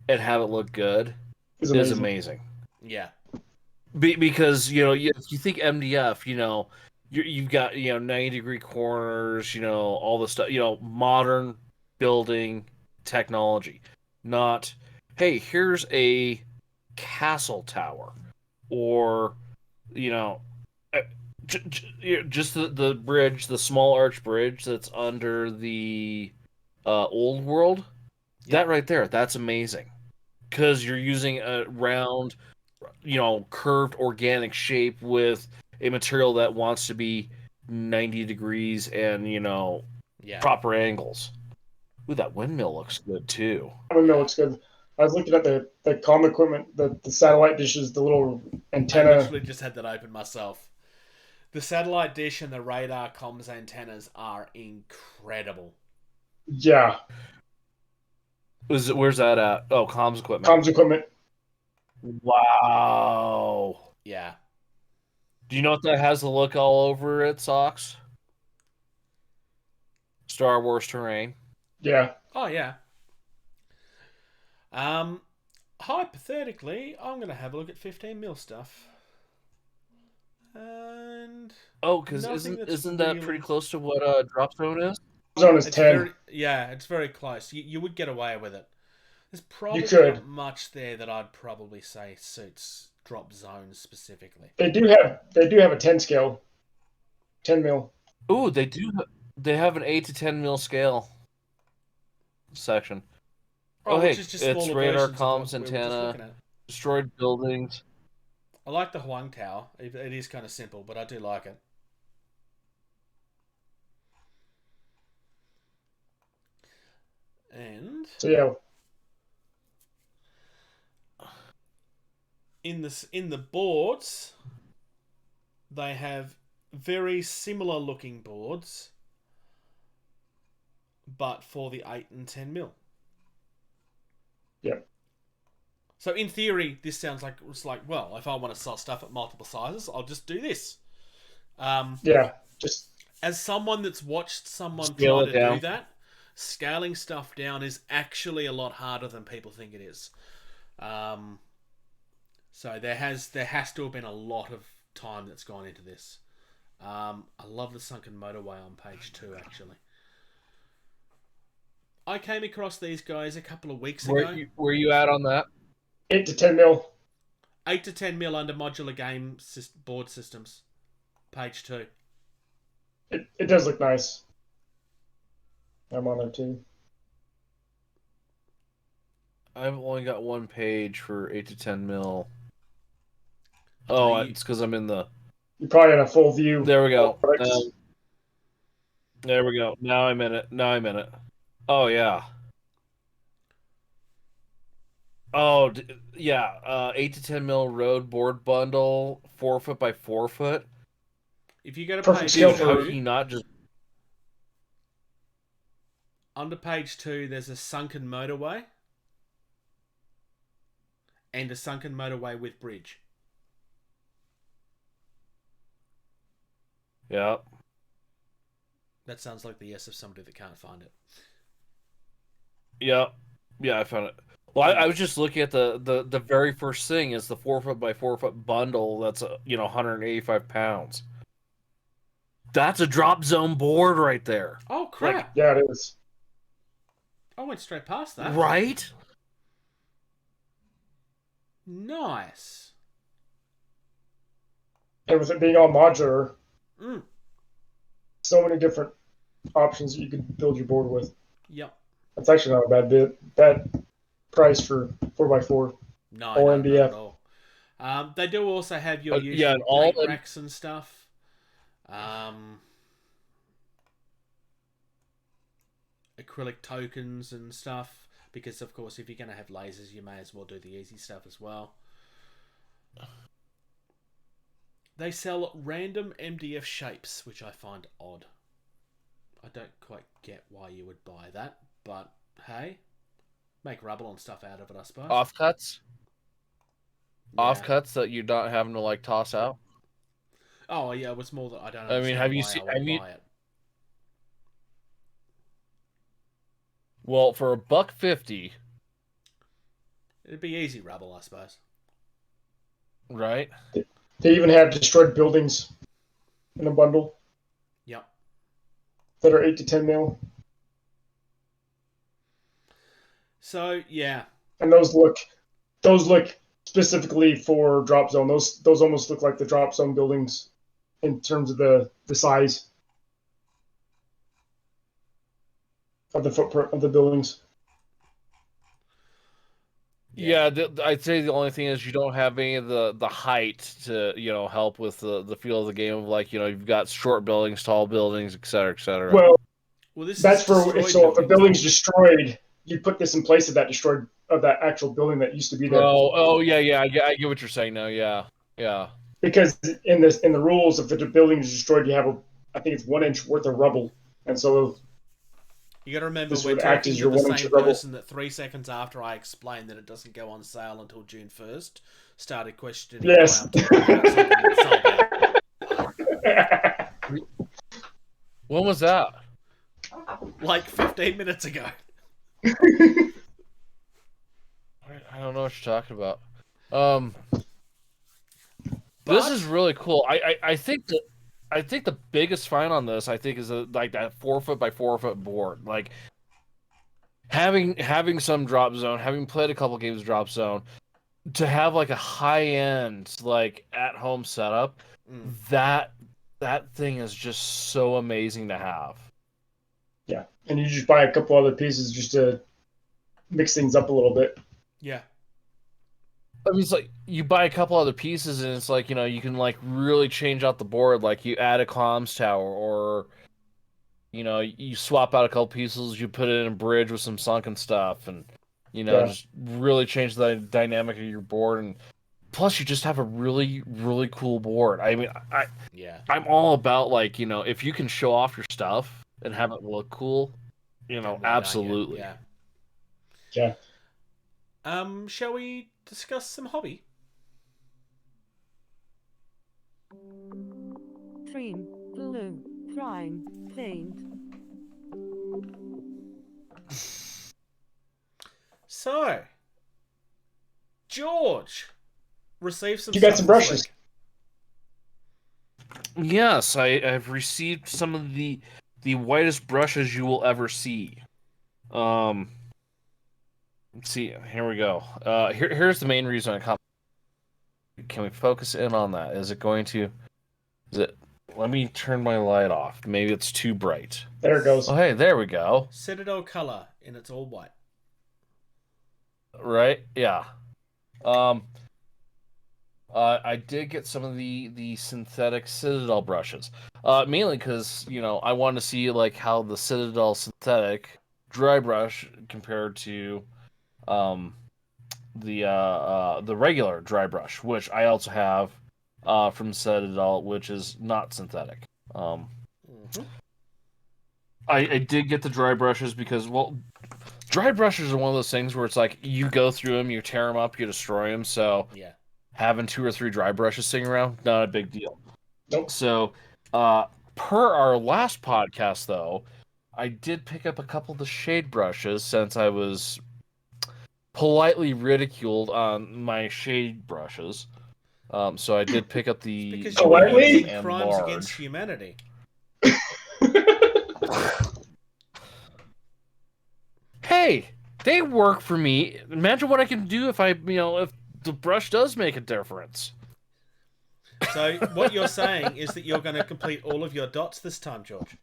and have it look good is amazing. Yeah. Because if you think MDF, you've got 90-degree corners, all the stuff, modern building technology. Not, hey, here's a castle tower, or just the bridge, the small arch bridge that's under the old world. Yeah. That right there, that's amazing. Because you're using a round, curved organic shape with a material that wants to be 90 degrees and, proper angles. Ooh, that windmill looks good too. Windmill looks good. I was looking at the comm equipment, the satellite dishes, the little antenna. I literally just had that open myself. The satellite dish and the radar comms antennas are incredible. Yeah. Where's that at? Oh, comms equipment. Comms equipment. Wow. Yeah. Do you know what that has the look all over it, Socks? Star Wars terrain. Yeah. Oh, yeah. Hypothetically, I'm going to have a look at 15mm stuff. And... Oh, because isn't that pretty close to what Drop Zone is? Zone is 10. It's very close. You would get away with it. There's probably not much there that I'd probably say suits Drop Zone specifically. They do have a 10 scale. 10mm. Ooh, they do. They have an 8 to 10mm scale section. Oh, hey, it's radar comms antenna, destroyed buildings. I like the Huang Tower. It is kind of simple, but I do like it. And So yeah, in the boards, they have very similar looking boards, but for the 8 and 10 mil. Yep. So in theory, this sounds like it's like, well, if I want to sell stuff at multiple sizes, I'll just do this. yeah, just As someone that's watched someone Scale try it to down. do that, scaling stuff down is actually a lot harder than people think it is. So there has to have been a lot of time that's gone into this. I love the sunken motorway on page 2, actually. I came across these guys a couple of weeks ago. Where you at on that? 8 to 10 mil. 8 to 10 mil under modular game board systems. Page 2. It does look nice. I'm on it too. I've only got one page for 8 to 10 mil. Oh, it's because I'm in the... You're probably in a full view. There we go. Orcs. There we go. Now I'm in it. Oh, yeah. Oh, yeah. 8 to 10 mil road board bundle, 4 foot by 4 foot. If you go to Perfect page scale Dude, for how 2, can you not just... under page 2, there's a sunken motorway. And a sunken motorway with bridge. Yeah. That sounds like the yes of somebody that can't find it. Yeah. Yeah, I found it. Well, I was just looking at the very first thing is the 4 foot by 4 foot bundle. That's 185 pounds. That's a drop zone board right there. Oh, crap. Yeah, it is. I went straight past that. Right? Nice. And with it being all modular, Mm. so many different options that you could build your board with. Yep. That's actually not a bad price for 4x4. No, Or not MDF. at all. They do also have your usual yeah, and all plate the- racks and stuff. Acrylic tokens and stuff. Because, of course, if you're going to have lasers, you may as well do the easy stuff as well. They sell random MDF shapes, which I find odd. I don't quite get why you would buy that, but hey, make rubble and stuff out of it, I suppose. Offcuts? Yeah. Offcuts that you're not having to toss out? Oh yeah, it was more that I don't. I mean, have you understand seen- why I would have you- buy it. Well, for $1.50, It'd be easy rubble, I suppose. right? They even have destroyed buildings in a bundle Yep. that are 8 to 10 mil. So yeah, And those look specifically for drop zone. Those almost look like the drop zone buildings in terms of the size of the footprint of the buildings. Yeah, I'd say the only thing is you don't have any of the height to help with the feel of the game of you've got short buildings, tall buildings, et cetera, et cetera. Well, well this that's is for destroyed so if a buildings. building's destroyed, you put this in place of that actual building that used to be there. Oh yeah, I get what you're saying now. Yeah. Because in the rules, if the building is destroyed, you have I think it's 1 inch worth of rubble, and so You got to remember, this we're would act talking as to your the 1 inch same rubble. person that 3 seconds after I explained that it doesn't go on sale until June 1st, started questioning Yes. why I'm talking about something that's sold out. When was that? Like 15 minutes ago. I don't know what you're talking about. This is really cool. I think the biggest find on this, is that 4 foot by 4 foot board. Having some drop zone, having played a couple games of drop zone, to have a high end at home setup, that thing is just so amazing to have. Yeah, and you just buy a couple other pieces just to mix things up a little bit. Yeah. I mean, it's like you buy a couple other pieces, and it's like, you know, you can like really change out the board. Like you add a comms tower, or you know, you swap out a couple pieces, you put it in a bridge with some sunken stuff, and you know, Yeah. just really change the dynamic of your board. And plus, you just have a really, really cool board. I mean, Yeah. I'm all about like, you know, if you can show off your stuff and have it look cool, you know, And why don't you? absolutely. Yeah. Yeah. Shall we discuss some hobby? Cream, blue, prime, paint. So, George received some. You got stuff some this brushes. week. Yes, I've received some of the whitest brushes you will ever see. Let's see, here we go. Here's the main reason I come. Can we focus in on that? Is it going to? Is it? Let me turn my light off. Maybe it's too bright. There it goes. Oh, hey, there we go. Citadel color in its all white. Right? Yeah. I did get some of the synthetic Citadel brushes. Mainly because, you know, I wanted to see like how the Citadel synthetic dry brush compared to the regular dry brush, which I also have from Citadel, which is not synthetic. Mhm. I did get the dry brushes because, well, dry brushes are one of those things where it's like you go through them, you tear them up, you destroy them. So Yeah. having 2 or 3 dry brushes sitting around, not a big deal. Nope. So, per our last podcast, though, I did pick up a couple of the shade brushes since I was politely ridiculed on my shade brushes. So I did pick up the Because Oh, you were wait, wait. using and crimes large. against humanity. Hey, they work for me. Imagine what I can do if if the brush does make a difference. So what you're saying is that you're going to complete all of your dots this time, George.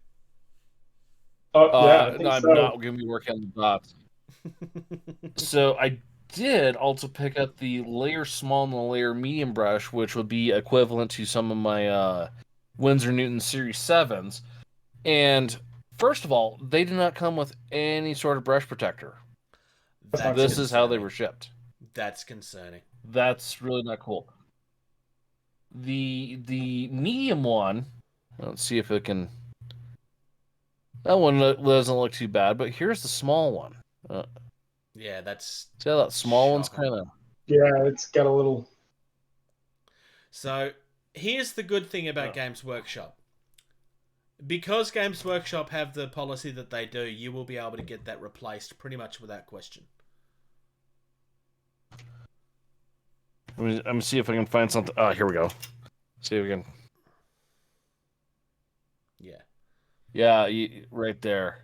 Oh, yeah, I think No, I'm so. not going to be working on the dots. So I did also pick up the layer small and the layer medium brush, which would be equivalent to some of my Winsor Newton Series 7s. And first of all, they did not come with any sort of brush protector. That's This is how they concerning. were shipped. That's concerning. That's really not cool. The medium one, let's see if it can. That one doesn't look too bad, but here's the small one. Yeah, that's See how that small one's shocking. kind of. Yeah, it's got a little. So here's the good thing about Games Workshop. Because Games Workshop have the policy that they do, you will be able to get that replaced pretty much without question. I'm gonna see if I can find something. Oh, here we go. See if we can. Yeah. Yeah, right there.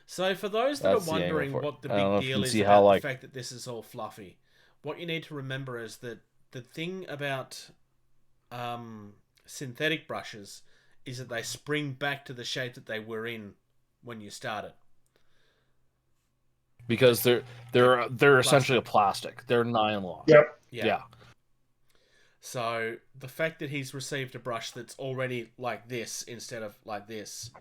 So for those that That's are the angle wondering for it. what the I don't know big if you deal can is see about how, the like- fact that this is all fluffy, what you need to remember is that the thing about synthetic brushes is that they spring back to the shape that they were in when you started. Because they're essentially a plastic. They're nylon. Yep. Yeah. So the fact that he's received a brush that's already like this instead of like this,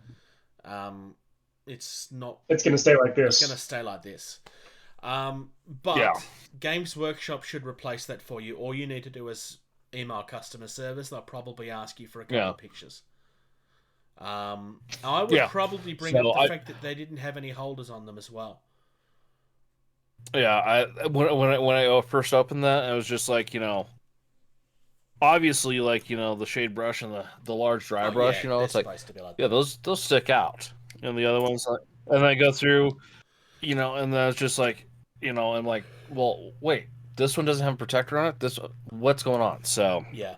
it's not. It's going to stay like It's this. going to stay like this. But Yeah. Games Workshop should replace that for you. All you need to do is email customer service. They'll probably ask you for a couple Yeah. of pictures. I would Yeah. probably bring So up the I- fact that they didn't have any holders on them as well. Yeah, when I first opened that, I was just like, obviously, like, the shade brush and the large dry brush, they're it's like, supposed to be like yeah, that. those stick out, and the other ones, like, and I go through, and then it's just like, I'm like, well, wait, this one doesn't have a protector on it. What's going on? So, Yeah,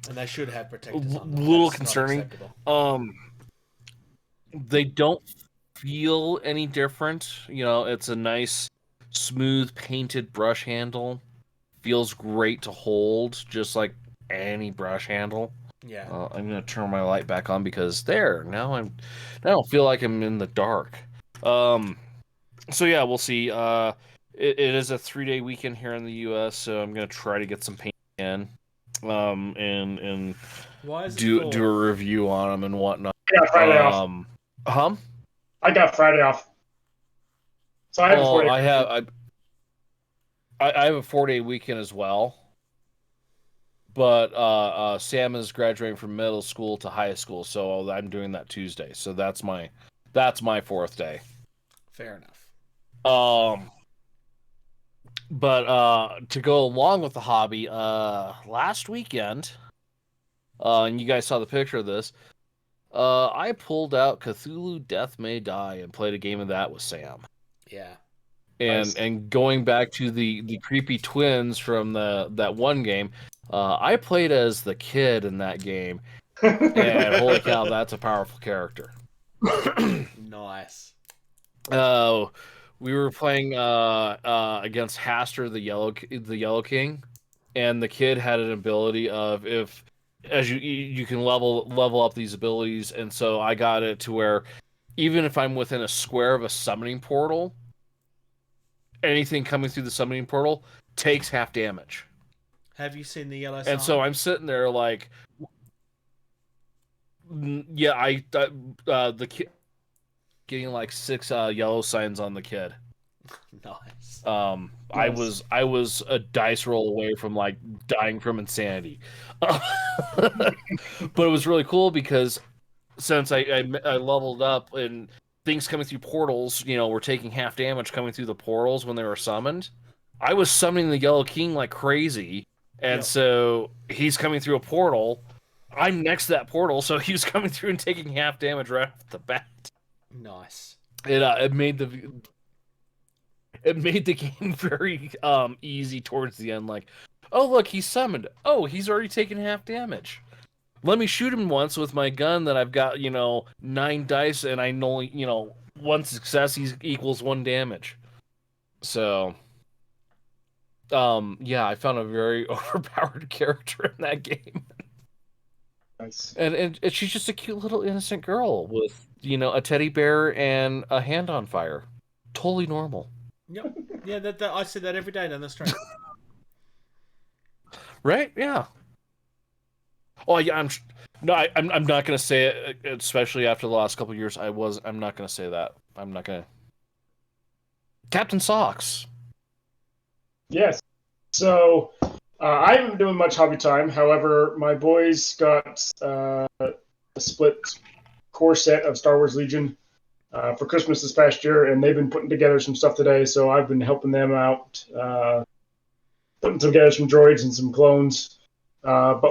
and they should have protectors on them. little That's not concerning. acceptable. They don't feel any different. It's a nice, smooth, painted brush handle. Feels great to hold, just like any brush handle. Yeah. I'm gonna turn my light back on because now I don't feel like I'm in the dark. So yeah, we'll see. it is a 3-day weekend here in the U.S., so I'm gonna try to get some paint in, and Why is it do four? a review on them and whatnot. I got Friday off. Huh? I got Friday off. So I have a 4-day. I have a 4-day weekend as well. But Sam is graduating from middle school to high school, so I'm doing that Tuesday. So that's my 4th day. Fair enough. But to go along with the hobby, last weekend, and you guys saw the picture of this, I pulled out Cthulhu Death May Die and played a game of that with Sam. Yeah. And going back to the creepy twins from that one game, I played as the kid in that game, and holy cow, that's a powerful character. Nice. We were playing against Haster, the Yellow King, and the kid had an ability of as you can level up these abilities, and so I got it to where even if I'm within a square of a summoning portal, anything coming through the summoning portal takes half damage. Have you seen the yellow sign? And so I'm sitting there like, yeah, the kid getting like 6 yellow signs on the kid. Nice. I was a dice roll away from like dying from insanity, but it was really cool because since I leveled up and things coming through portals, were taking half damage coming through the portals when they were summoned. I was summoning the Yellow King like crazy. And so he's coming through a portal. I'm next to that portal, so he was coming through and taking half damage right off the bat. Nice. It made the game very easy towards the end. Like, oh look, he's summoned. Oh, he's already taken half damage. Let me shoot him once with my gun that I've got 9 dice, and I know 1 success equals 1 damage. So. Yeah, I found a very overpowered character in that game. Nice. And she's just a cute little innocent girl with, a teddy bear and a hand on fire. Totally normal. Yep. Yeah, that I see that every day down the street. Right? Yeah. Oh, yeah, I'm not going to say it, especially after the last couple of years. I'm not going to say that. I'm not going to. Captain Socks. Yes. So I haven't been doing much hobby time. However, my boys got a split core set of Star Wars Legion for Christmas this past year, and they've been putting together some stuff today. So I've been helping them out, putting together some droids and some clones. But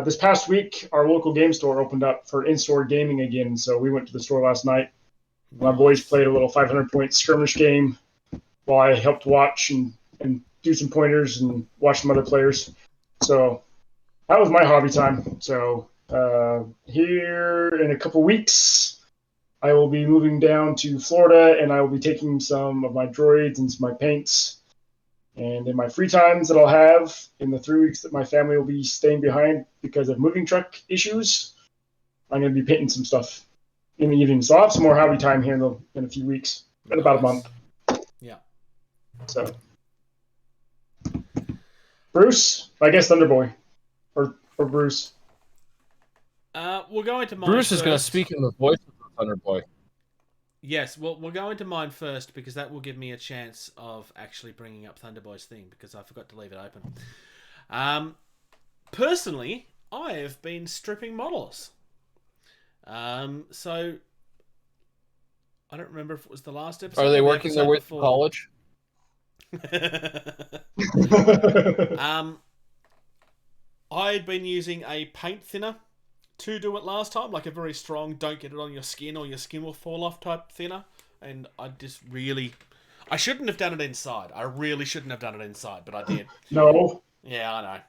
this past week, our local game store opened up for in-store gaming again. So we went to the store last night. My boys played a little 500-point skirmish game while I helped watch and do some pointers and watch some other players. So that was my hobby time. So here in a couple weeks, I will be moving down to Florida, and I will be taking some of my droids and some of my paints. And in my free times that I'll have in the 3 weeks that my family will be staying behind because of moving truck issues, I'm going to be painting some stuff in the evening. So I'll have some more hobby time here in a few weeks, in about a month. Yeah. So, Bruce, I guess Thunderboy, or Bruce. We'll go into mine. Bruce is going to speak in the voice of the Thunderboy. Yes, well, we'll go into mine first because that will give me a chance of actually bringing up Thunderboy's thing because I forgot to leave it open. Personally, I have been stripping models. So I don't remember if it was the last episode. Are they working their way through college? I had been using a paint thinner to do it last time, like a very strong, don't get it on your skin or your skin will fall off type thinner. And I shouldn't have done it inside. I really shouldn't have done it inside, but I did. No. Yeah, I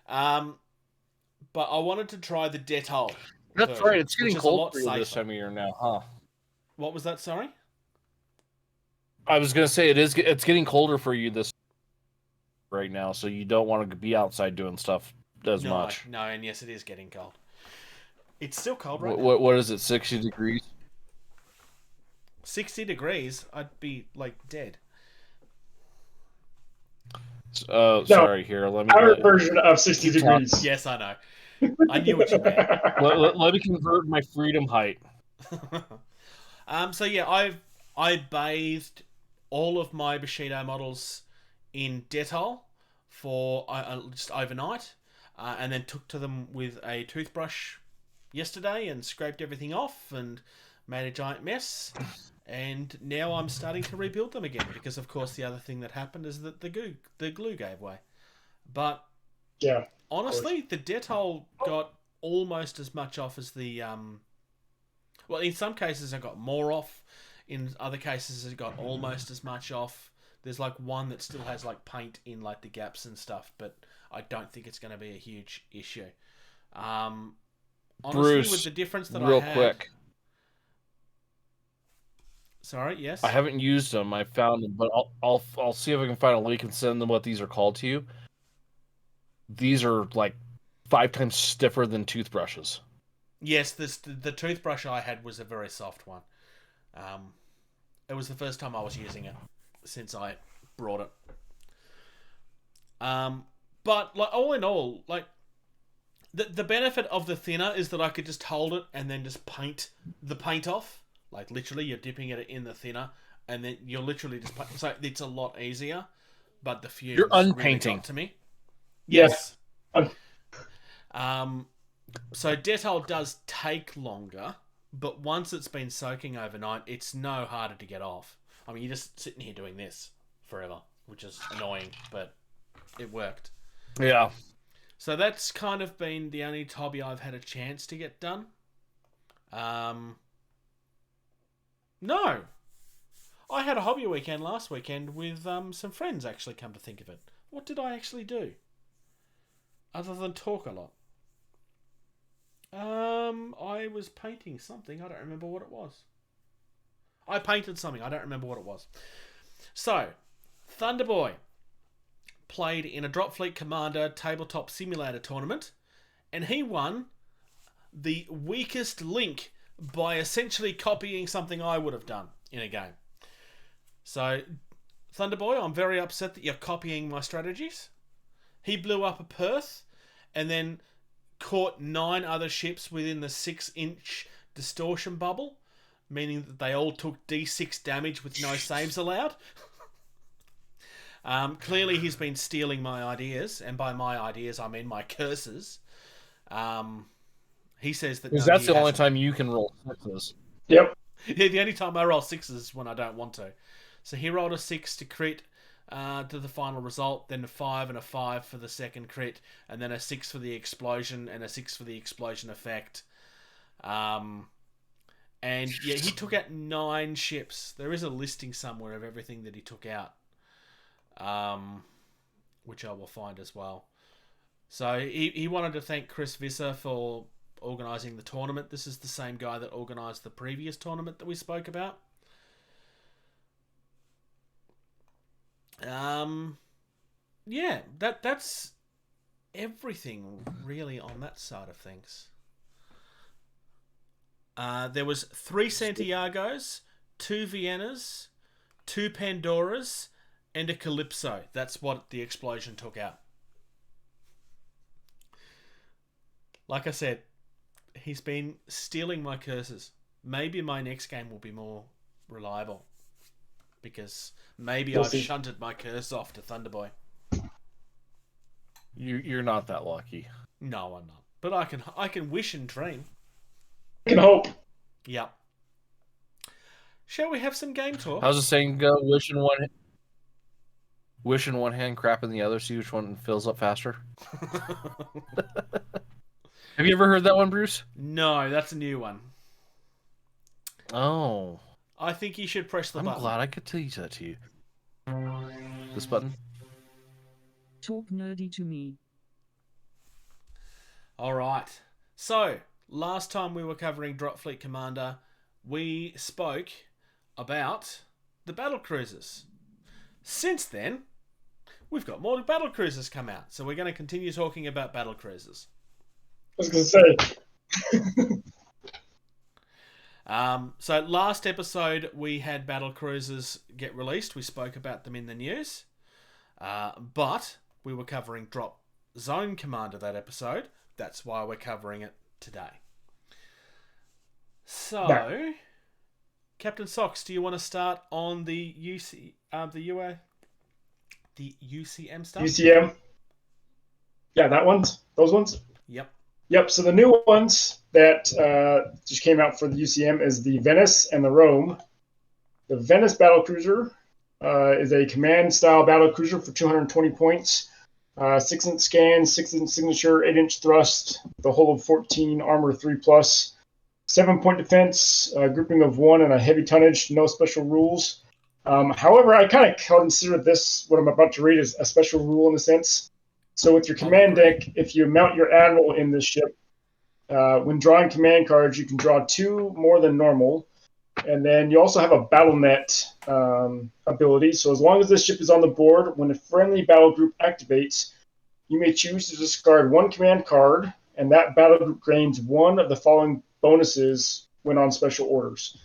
know. But I wanted to try the Dettol. That's right. It's getting cold for you safer. this time of year now, huh? What was that? Sorry. I was gonna say it's getting colder for you this right now, so you don't want to be outside doing stuff as much. No, and yes, it is getting cold. It's still cold right now. What is it? 60 degrees. 60 degrees? I'd be like dead. Sorry. Here, let me Our version of 60 keep talking. degrees. Yes, I know. I knew what you meant. let me convert my freedom height. So yeah, I bathed all of my Bushido models in Dettol for just overnight, and then took to them with a toothbrush yesterday and scraped everything off and made a giant mess. And now I'm starting to rebuild them again because, of course, the other thing that happened is that the glue gave way. But Yeah. honestly, the Dettol got almost as much off as the well, in some cases I got more off. In other cases, it got almost as much off. There's like one that still has like paint in like the gaps and stuff, but I don't think it's going to be a huge issue. Honestly, Bruce, with the difference that real I had... quick. Sorry, yes. I haven't used them. I found them, but I'll see if I can find a link and send them what these are called to you. These are like 5 times stiffer than toothbrushes. Yes, the toothbrush I had was a very soft one. It was the first time I was using it since I brought it. But like all in all, like the benefit of the thinner is that I could just hold it and then just paint the paint off. Like literally, you're dipping it in the thinner, and then you're literally just so it's a lot easier. But the fumes You're really unpainting got to me. Yes. So Dettol does take longer, but once it's been soaking overnight, it's no harder to get off. I mean, you're just sitting here doing this forever, which is annoying, but it worked. Yeah. So that's kind of been the only hobby I've had a chance to get done. No. I had a hobby weekend last weekend with some friends, actually, come to think of it. What did I actually do? Other than talk a lot. I was painting something. I don't remember what it was. I painted something. I don't remember what it was. So, Thunderboy played in a Dropfleet Commander tabletop simulator tournament, and he won the weakest link by essentially copying something I would have done in a game. So, Thunderboy, I'm very upset that you're copying my strategies. He blew up a Perth and then caught 9 other ships within the 6-inch distortion bubble, meaning that they all took D6 damage with no saves allowed. Clearly he's been stealing my ideas, and by my ideas I mean my curses. He says that... Because that's the only time you can roll 6s. Yep. Yeah, the only time I roll 6s is when I don't want to. So he rolled a 6 to crit to the final result, then a 5 and a 5 for the second crit, and then a 6 for the explosion and a 6 for the explosion effect. And yeah, he took out 9 ships. There is a listing somewhere of everything that he took out, which I will find as well. So he wanted to thank Chris Visser for organising the tournament. This is the same guy that organised the previous tournament that we spoke about. Yeah, that's everything really on that side of things. There was 3 Santiagos, 2 Viennas, 2 Pandoras, and a Calypso. That's what the explosion took out. Like I said, he's been stealing my curses. Maybe my next game will be more reliable, because maybe I've shunted my curse off to Thunderboy. You're not that lucky. No, I'm not. But I can wish and dream. I can hope. Yeah. Shall we have some game talk? How's the saying go? Wish in one hand, crap in the other. See which one fills up faster. Have you ever heard that one, Bruce? No, that's a new one. Oh. I think you should press the I'm button. glad I could teach that to you. This button? Talk nerdy to me. Alright. So, last time we were covering Dropfleet Commander, we spoke about the battle cruisers. Since then, we've got more battle cruisers come out. So we're going to continue talking about battle cruisers. I was going to say. So last episode we had battle cruisers get released. We spoke about them in the news. But we were covering Drop Zone Commander that episode. That's why we're covering it today. So, No. Captain Socks, do you want to start on the UCM stuff? UCM. Yeah, those ones. Yep. Yep. So the new ones that just came out for the UCM is the Venice and the Rome. The Venice Battlecruiser is a command-style battlecruiser for 220 points. 6-inch scan, 6-inch signature, 8-inch thrust, the hull of 14, armor 3+, 7-point defense, grouping of 1, and a heavy tonnage. No special rules. However, I kind of consider this, what I'm about to read, as a special rule in a sense. So with your command deck, if you mount your admiral in this ship, when drawing command cards, you can draw 2 more than normal. And then you also have a battle net ability. So as long as this ship is on the board, when a friendly battle group activates, you may choose to discard 1 command card, and that battle group gains 1 of the following bonuses when on special orders.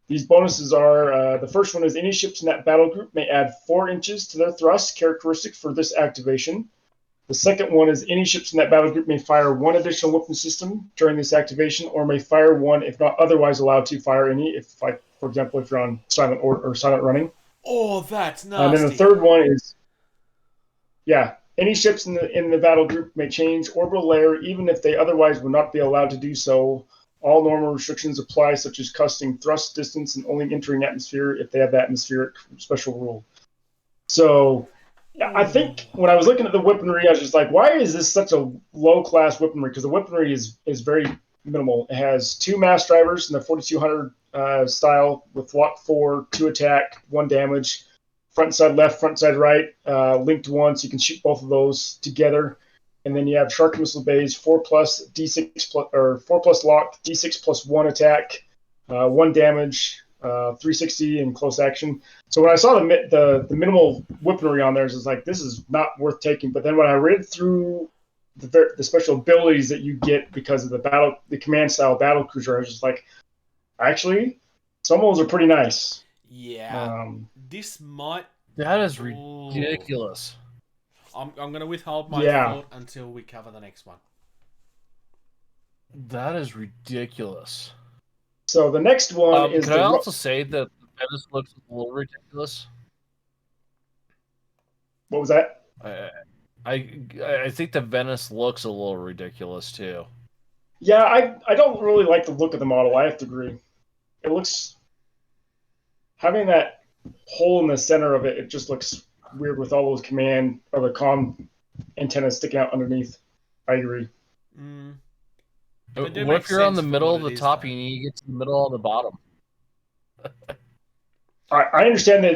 These bonuses are, the first one is any ships in that battle group may add 4 inches to their thrust characteristic for this activation. The second one is any ships in that battle group may fire 1 additional weapon system during this activation, or may fire 1 if not otherwise allowed to fire any. If, like, for example, if you're on silent or silent running. Oh, that's nasty. And then the third one is, any ships in the battle group may change orbital layer even if they otherwise would not be allowed to do so. All normal restrictions apply, such as costing thrust distance and only entering atmosphere if they have the atmospheric special rule. So, I think when I was looking at the weaponry, I was just like, why is this such a low-class weaponry? Because the weaponry is very minimal. It has 2 mass drivers in the 4200 style with lock 4, 2 attack, 1 damage, front side left, front side right, linked 1, so you can shoot both of those together. And then you have shark missile bays, 4+ D6 4+ lock, D6 plus 1 attack, 1 damage, 360 in close action. So when I saw the minimal weaponry on there, it's like, this is not worth taking. But then when I read through the special abilities that you get because of the command style battle cruiser, I was just like, actually, some of those are pretty nice. Yeah. This might. That is ridiculous. I'm going to withhold my thought until we cover the next one. That is ridiculous. So the next one is. Can I also say that Venice looks a little ridiculous? What was that? I think the Venice looks a little ridiculous too. Yeah, I don't really like the look of the model. I have to agree. It looks, having that hole in the center of it, it just looks weird with all those command or the comm antennas sticking out underneath. I agree. What if you're on the middle of the top and you get to the middle of the bottom? I understand that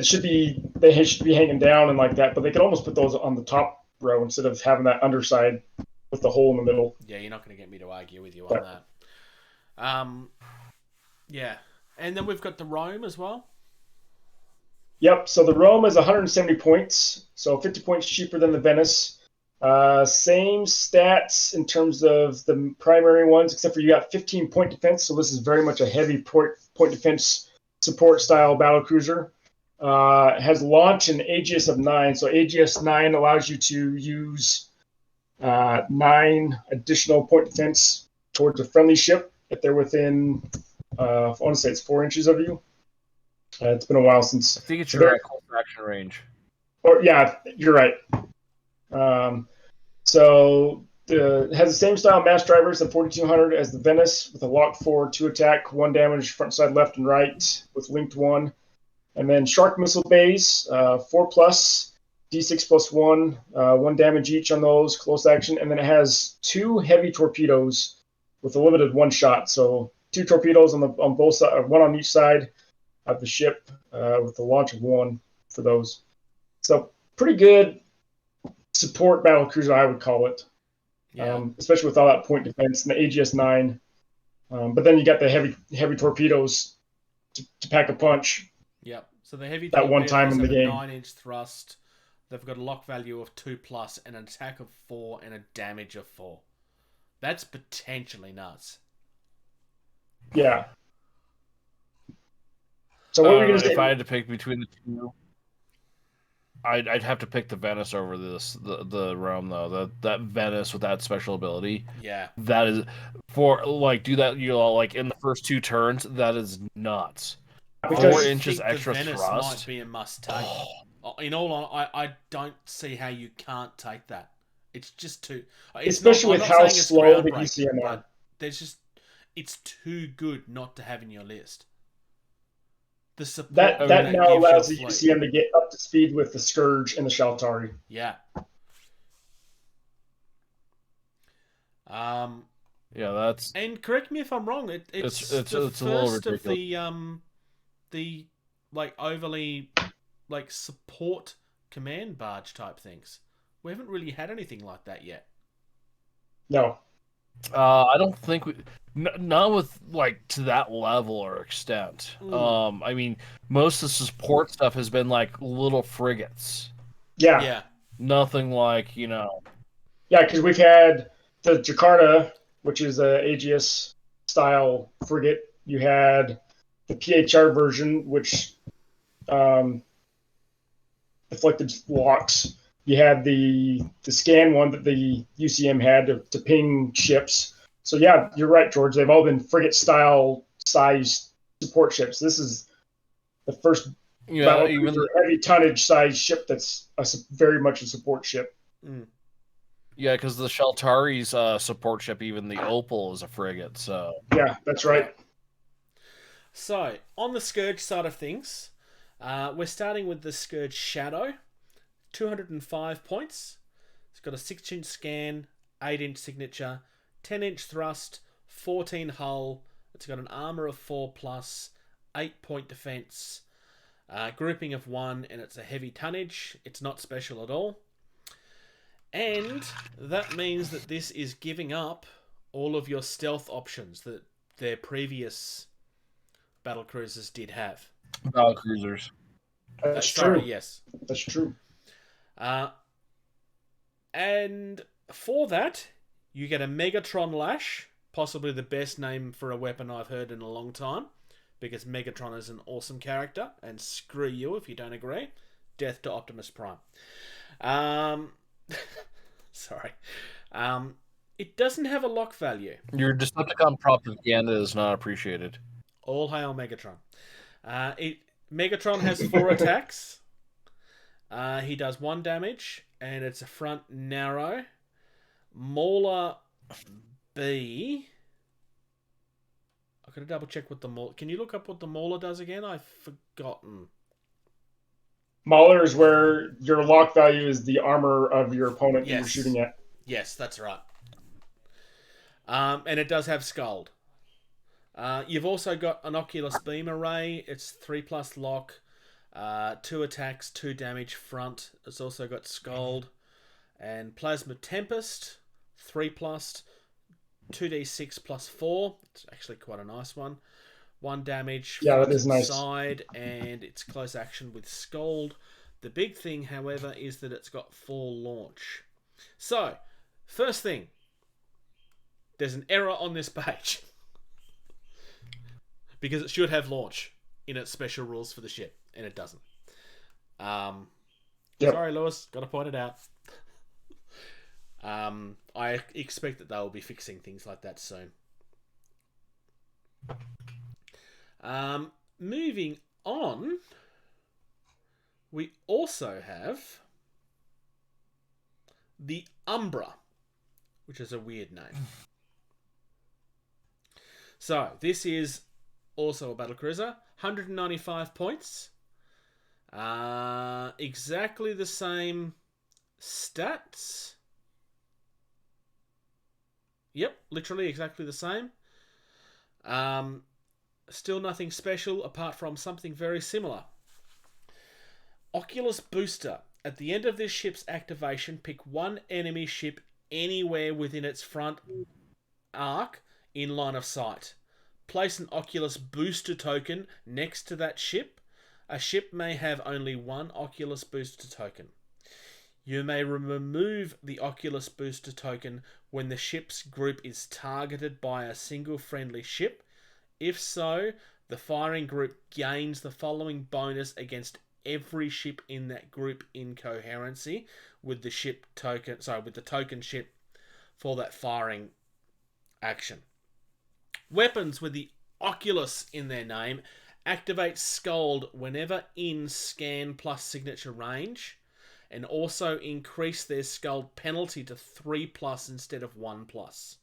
they should be hanging down and like that, but they could almost put those on the top row instead of having that underside with the hole in the middle. Yeah, you're not going to get me to argue with you on that. Yeah. And then we've got the Rome as well. Yep, so the Rome is 170 points, so 50 points cheaper than the Venice. Same stats in terms of the primary ones, except for you got 15 point defense, so this is very much a heavy point defense support style battlecruiser. It has launch and AGS of 9, so AGS 9 allows you to use 9 additional point defense towards a friendly ship if they're within, I want to say it's 4 inches of you. It's been a while since. I think it's your close action range. Or yeah, you're right. So it has the same style mass drivers at 4200 as the Venice with a lock 4, 2 attack, 1 damage front side left and right with linked 1. And then shark missile bays, 4+, D6 plus 1, 1 damage each on those, close action. And then it has 2 heavy torpedoes with a limited 1 shot. So 2 torpedoes on both sides, 1 on each side of the ship with the launch of 1 for those. So pretty good support battle cruiser, I would call it. Yeah. Especially with all that point defense and the AGS 9. But then you got the heavy torpedoes to pack a punch. Yep. So the heavy that one time in the game. 9-inch thrust. They've got a lock value of 2+, an attack of 4, and a damage of 4. That's potentially nuts. Yeah. So what were you going to say? If I had to pick between the two, I'd have to pick the Venice over the realm though. That Venice with that special ability. Yeah. That is for like do that like in the first 2 turns. That is nuts. Because 4 I inches think the extra Venice thrust. might be a must-take. In all honesty, I don't see how you can't take that. It's just too... especially with how slow the UCM are. But it's too good not to have in your list. The support that now allows the fleet. UCM to get up to speed with the Scourge and the Shaltari. Yeah. Yeah, that's... And correct me if I'm wrong, it's the a little first of ridiculous. the like overly like support command barge type things. We haven't really had anything like that yet. No. I don't think not with like to that level or extent. I mean, most of the support stuff has been like little frigates. Yeah. Yeah. Nothing like, Yeah, because we've had the Jakarta, which is a Aegis style frigate. You had the PHR version, which deflected locks. You had the scan one that the UCM had to ping ships. So yeah, you're right, George. They've all been frigate style size support ships. This is the first even heavy tonnage size ship that's very much a support ship. Yeah, because the Shaltari's support ship, even the Opal, is a frigate. So yeah, that's right. So on the Scourge side of things, we're starting with the Scourge Shadow. 205 points. It's got a 6-inch scan, 8-inch signature, 10-inch thrust, 14 hull. It's got an armor of 4+, 8-point defense, grouping of 1, and it's a heavy tonnage. It's not special at all. And that means that this is giving up all of your stealth options that their previous battle cruisers did have. battle cruisers. That's true. true. Yes. That's true. And for that, you get a Megatron Lash, possibly the best name for a weapon I've heard in a long time, because Megatron is an awesome character, and screw you if you don't agree. Death to Optimus Prime. Sorry. It doesn't have a lock value. Your Decepticon propaganda is not appreciated. All hail Megatron. Megatron has 4 attacks. He does 1 damage, and it's a front narrow. Mauler B. I've got to double check what the Mauler... Can you look up what the Mauler does again? I've forgotten. Mauler is where your lock value is the armor of your opponent that you're shooting at. Yes, that's right. And it does have Scald. You've also got an Oculus Beam Array. It's 3+ lock. 2 attacks, 2 damage front. It's also got Scald. And Plasma Tempest, 3+, 2d6 plus 4. It's actually quite a nice one. 1 damage that is nice. Side, and it's close action with Scald. The big thing, however, is that it's got 4 launch. So, first thing, there's an error on this page. Because it should have launch in its special rules for the ship, and it doesn't. Sorry, Lewis, got to point it out. I expect that they will be fixing things like that soon. Moving on, we also have the Umbra, which is a weird name. So, this is also a battlecruiser, 195 points. Exactly the same stats. Yep, literally exactly the same. Still nothing special apart from something very similar. Oculus Booster. At the end of this ship's activation, pick 1 enemy ship anywhere within its front arc in line of sight. Place an Oculus Booster token next to that ship. A ship may have only 1 Oculus Booster token. You may remove the Oculus Booster token when the ship's group is targeted by a single friendly ship. If so, the firing group gains the following bonus against every ship in that group in coherency with the ship token. Sorry, with the token ship for that firing action. Weapons with the Oculus in their name activate Scold whenever in scan plus signature range, and also increase their Scold penalty to 3+ instead of 1+.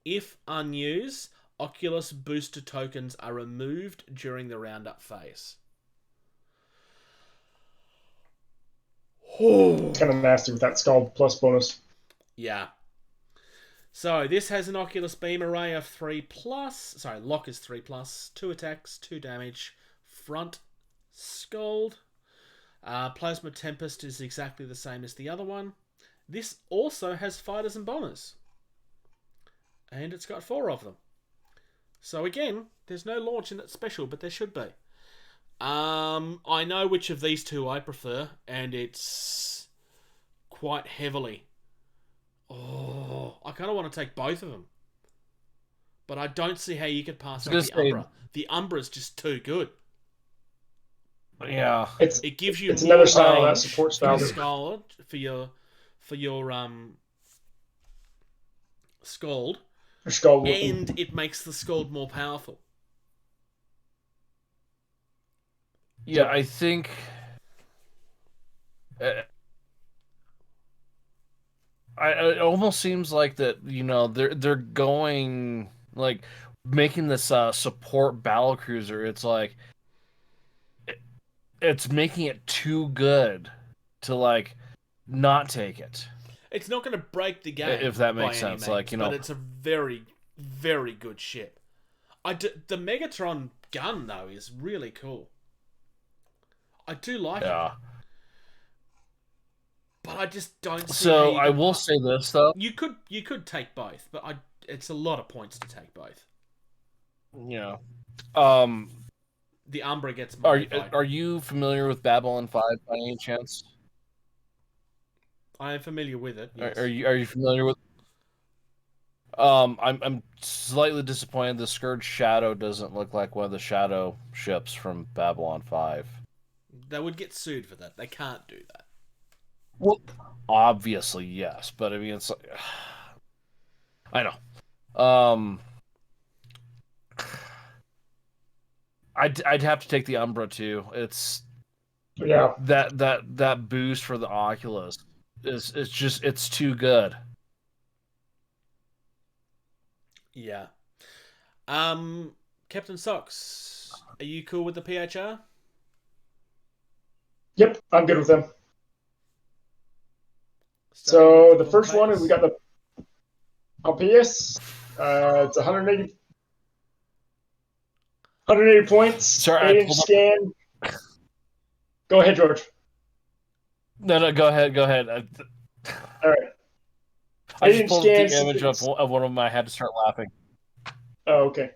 If unused, Oculus booster tokens are removed during the roundup phase. It's kind of nasty with that Scald plus bonus. Yeah. So this has an Oculus beam array of 3+. Sorry, lock is 3+. 2 attacks, 2 damage. Front Scold. Plasma Tempest is exactly the same as the other one. This also has fighters and bombers. And it's got 4 of them. So again, there's no launch in that special, but there should be. I know which of these two I prefer, and it's quite heavily. Oh, I kind of want to take both of them. But I don't see how you could pass up the Umbra. The Umbra is just too good. Yeah. It gives you it's more another style, that range support style. for your Scald. And it makes the Scald more powerful. Yeah, I think it almost seems like that, you know, they're going like making this support battle cruiser. It's like it's making it too good to like not take it. It's not going to break the game, if that makes by any sense. means, Like, you know, but it's a very, very good ship. The Megatron gun though is really cool. I do like it, but I just don't see. So I will say this though: you could take both, but it's a lot of points to take both. Yeah. The Umbra gets modified. Are you familiar with Babylon 5 by any chance? I am familiar with it. Yes. Are you familiar with? I'm slightly disappointed the Scourge Shadow doesn't look like one of the Shadow ships from Babylon 5. They would get sued for that. They can't do that. Well, obviously yes, but I mean it's like I know. I'd have to take the Umbra too. It's that boost for the Oculus it's too good. Yeah. Captain Socks, are you cool with the PHR? Yep, I'm good with them. So the first one is we got the Pompeius. It's 180 points. Sorry, 8-inch scan. Go ahead, George. No, go ahead. All right. I just pulled the image of one of them. I had to start laughing. Oh, okay.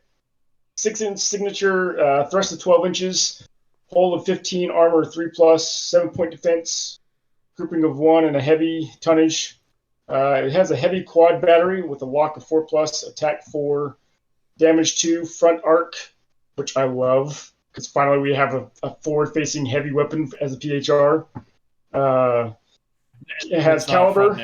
6-inch signature, thrust of 12 inches, hull of 15, armor 3+, 7-point defense, grouping of 1, and a heavy tonnage. It has a heavy quad battery with a lock of 4+, attack 4, damage 2, front arc, which I love because finally we have a forward-facing heavy weapon as a PHR. It has caliber.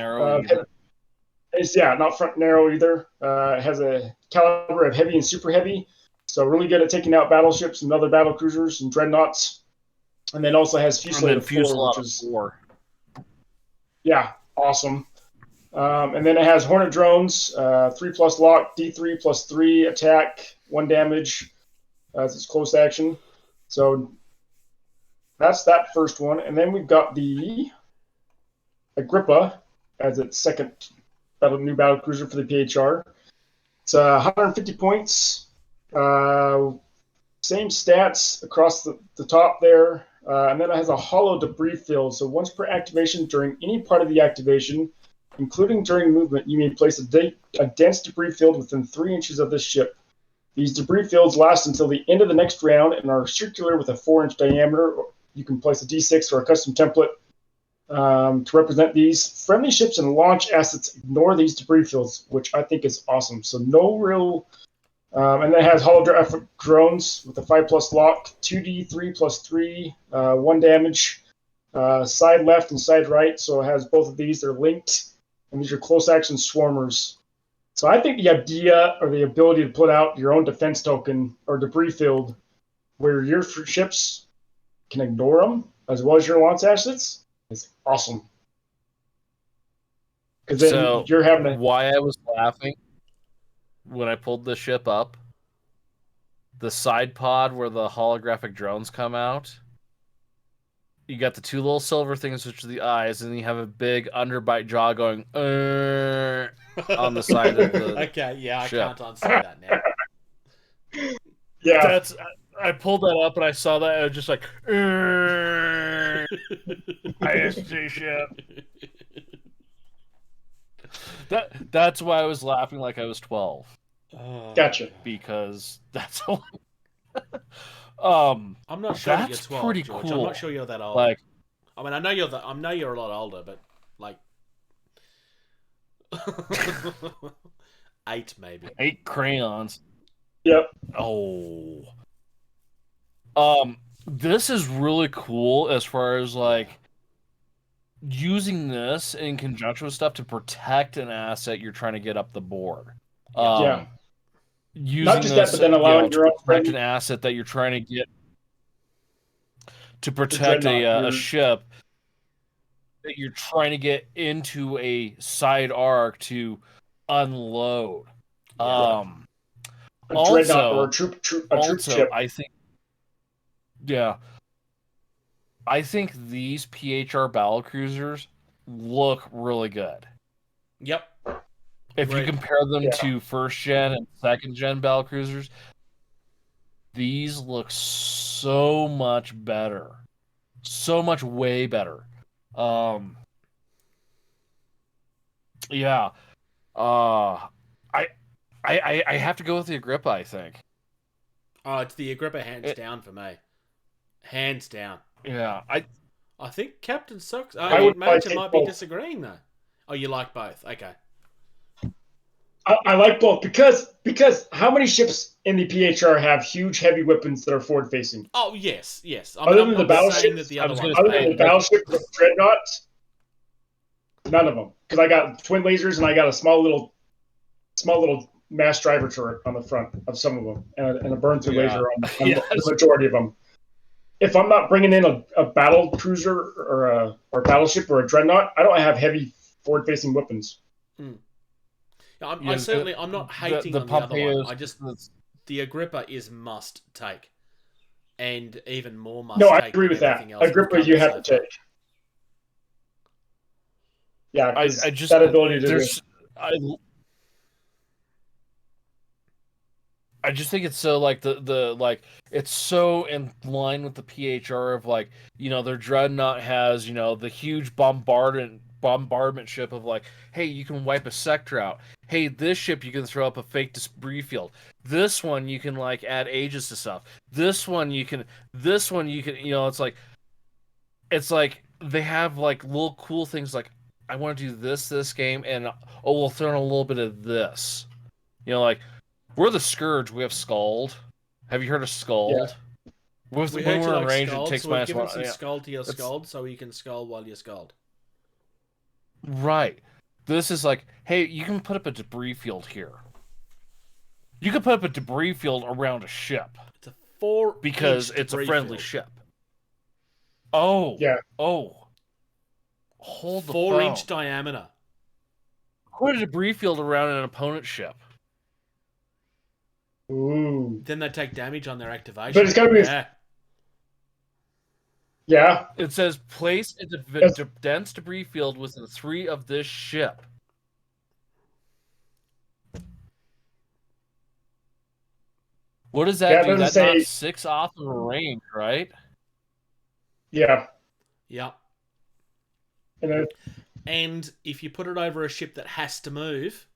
It's not front narrow either. It has a caliber of heavy and super heavy, so really good at taking out battleships and other battle cruisers and dreadnoughts. And then also has fusillade of 4, which is 4. Yeah, awesome. And then it has Hornet drones, 3+ lock, D3 +3 attack, 1 damage as its close action. So that's that first one. And then we've got the Agrippa as its second new battle cruiser for the PHR. It's 150 points. Same stats across the top there. And then it has a hollow debris field. So once per activation during any part of the activation, including during movement, you may place a dense debris field within 3 inches of this ship. These debris fields last until the end of the next round and are circular with a 4-inch diameter. You can place a D6 or a custom template to represent these. Friendly ships and launch assets ignore these debris fields, which I think is awesome. So no real And then it has holographic drones with a 5+ lock, 2d 3+3, 1 damage, side left and side right. So it has both of these. They're linked, and these are close action swarmers. So I think the idea or the ability to put out your own defense token or debris field where your ships can ignore them as well as your launch assets is awesome. Because then So you're having to. why I was laughing when I pulled the ship up, the side pod where the holographic drones come out, you got the 2 little silver things, which are the eyes, and then you have a big underbite jaw going on the side of the Okay, yeah, ship. I can't unsee that now. Yeah. That's I pulled that up and I saw that and I was just like ISG ship. That's why I was laughing like I was 12. Oh, Gotcha. Because that's all. I'm not sure that you're That's 12, pretty George. cool. I'm not sure you're that old. Like, I mean, I know you're a lot older, but like 8 maybe. 8 crayons. Yep. Oh. This is really cool as far as like using this in conjunction with stuff to protect an asset you're trying to get up the board. Yeah. Using Not just this, that, but then allowing to your own protect an friendly- asset that you're trying to get to protect a ship that you're trying to get into a side arc to unload. A dreadnought or a troop Also, ship. I think, yeah, I think these PHR battle cruisers look really good. Yep. If Right. you compare them to first gen and second gen battle cruisers, these look so much better, so much way better. Yeah, I have to go with the Agrippa, I think. Oh, it's the Agrippa hands down for me. Hands down. Yeah, I think Captain Socks. I would Manager take might be both. disagreeing though. Oh, you like both? Okay. I like both because how many ships in the PHR have huge heavy weapons that are forward facing? Oh yes, yes. I Other mean, than I'm the not saying battleships, that the I other was one. gonna Other than the battleship with dreadnoughts, none of them. Because I got twin lasers and I got a small little mass driver turret on the front of some of them, and a burn through Yeah. laser on Yes. the majority of them. If I'm not bringing in a battle cruiser or a battleship or a dreadnought, I don't have heavy forward facing weapons. I'm not hating the on the other one. Pompeios- I just the Agrippa is must take, and even more must. No, I take agree than with that. everything else we've Agrippa, you covered have so to take. Yeah, I 'cause just that ability to there's I just think it's so like the like it's so in line with the PHR of like, you know, their dreadnought has, you know, the huge bombardment ship of like, hey, you can wipe a sector out. Hey, this ship you can throw up a fake debris field. This one you can like add ages to stuff. This one you can you know, it's like they have like little cool things like, I want to do this game, and oh, we'll throw in a little bit of this. You know, like, we're the Scourge, we have Scald. Have you heard of Scald? Yeah. We When heard you we're in like range, Scald, it takes so we've minus given 1. some Yeah. Scald to your Scald so you can Scald while you Scald. Right. This is like, hey, you can put up a debris field here. You can put up a debris field around a ship. It's a 4 Because it's a friendly ship. Oh. Yeah. Oh. Hold the 4-inch phone. diameter. Put a debris field around an opponent's ship. Ooh. Then they take damage on their activation. But it's gotta be- Yeah. Yeah. It says place a Yes. dense debris field within 3 of this ship. What does that Yeah, it do? doesn't That say- knocks 6 off of a range, right? Yeah. Yeah. And then, And if you put it over a ship that has to move,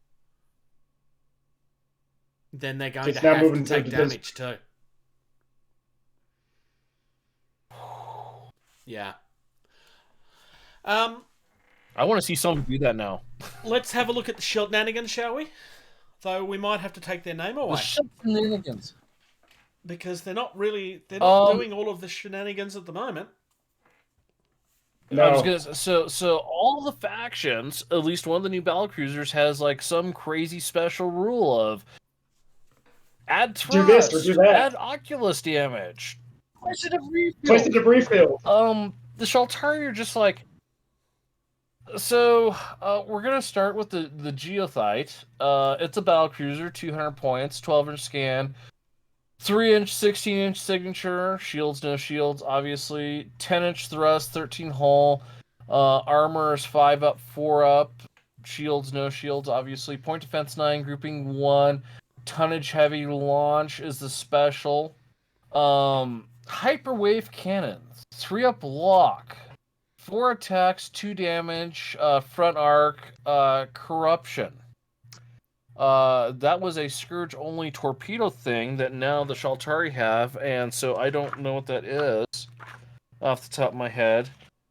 then they're going It's to now have to moving take to this- damage too. Yeah. I want to see someone do that now. Let's have a look at the shenanigans, shall we? Though we might have to take their name The away. shenanigans. Because they're not doing all of the shenanigans at the moment. No. I was gonna so all the factions, at least one of the new battlecruisers has like some crazy special rule of add thrust, Do this or do that. add oculus damage, place a debris field. Place the debris field. The Shaltari are just like. So we're gonna start with the Geothite. It's a battlecruiser, 200 points, 12-inch scan. 3-inch, 16-inch signature, shields, no shields, obviously. 10-inch thrust, 13 hull. Armor is 5 up, 4 up. Shields, no shields, obviously. Point defense 9, grouping 1. Tonnage heavy launch is the special. Hyperwave cannons, 3 up lock. 4 attacks, 2 damage, front arc, corruption. That was a Scourge only torpedo thing that now the Shaltari have, and so I don't know what that is off the top of my head.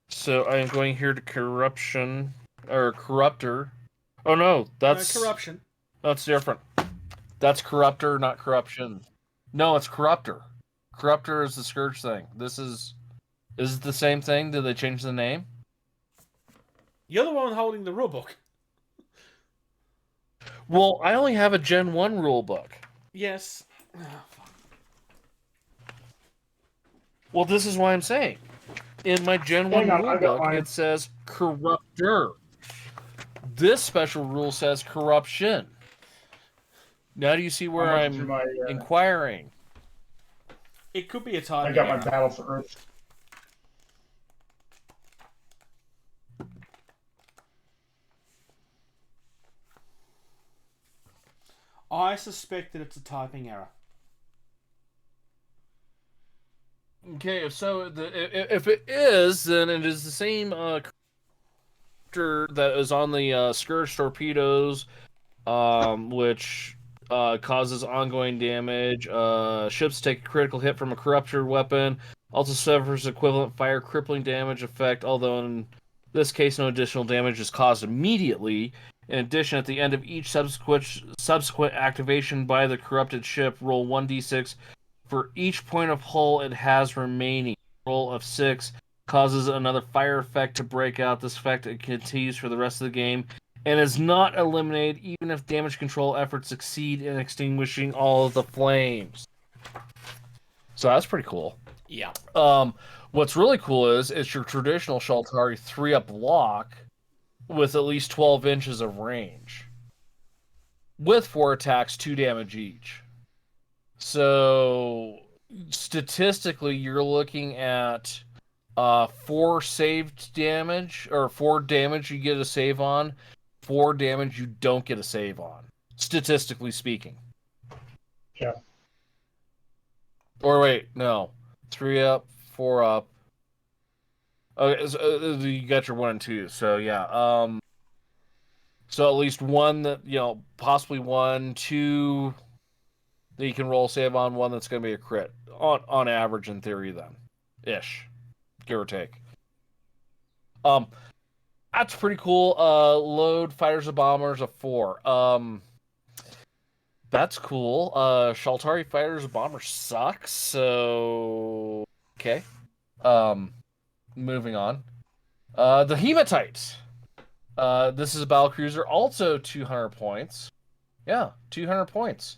So I am going here to corruption or corruptor. Oh no, that's corruption. That's different. That's corruptor, not corruption. No, it's corruptor. Corruptor is the Scourge thing. This is it the same thing? Did they change the name? You're the one holding the rulebook. Well, I only have a Gen 1 rulebook. Yes. Well, this is why I'm saying. In my Gen 1 rulebook, it says corruptor. This special rule says corruption. Now do you see where I'm inquiring? It could be a type. I got my Battle for Earth. I suspect that it's a typing error. Okay, so if it is, then it is the same character that is on the Scourge torpedoes, which causes ongoing damage. Ships take a critical hit from a corruptor weapon. Also suffers equivalent fire crippling damage effect, although in this case no additional damage is caused immediately. In addition, at the end of each subsequent activation by the corrupted ship, roll 1d6 for each point of hull it has remaining. Roll of 6 causes another fire effect to break out. This effect continues for the rest of the game and is not eliminated even if damage control efforts succeed in extinguishing all of the flames. So that's pretty cool. Yeah. What's really cool is it's your traditional Shaltari 3-up lock with at least 12 inches of range. With 4 attacks, 2 damage each. So, statistically, you're looking at 4 saved damage, or 4 damage you get a save on, 4 damage you don't get a save on. Statistically speaking. Yeah. Or wait, no. 3 up, 4 up. Okay, so, you got your 1 and 2, so yeah. So at least 1 that, possibly 1, 2 that you can roll save on, 1 that's going to be a crit. On average, in theory, then. Ish. Give or take. That's pretty cool. Load fighters and bombers of 4. That's cool. Shaltari fighters and bombers suck, so... Okay. Moving on. The Hematites. This is a battlecruiser, also 200 points. Yeah, 200 points.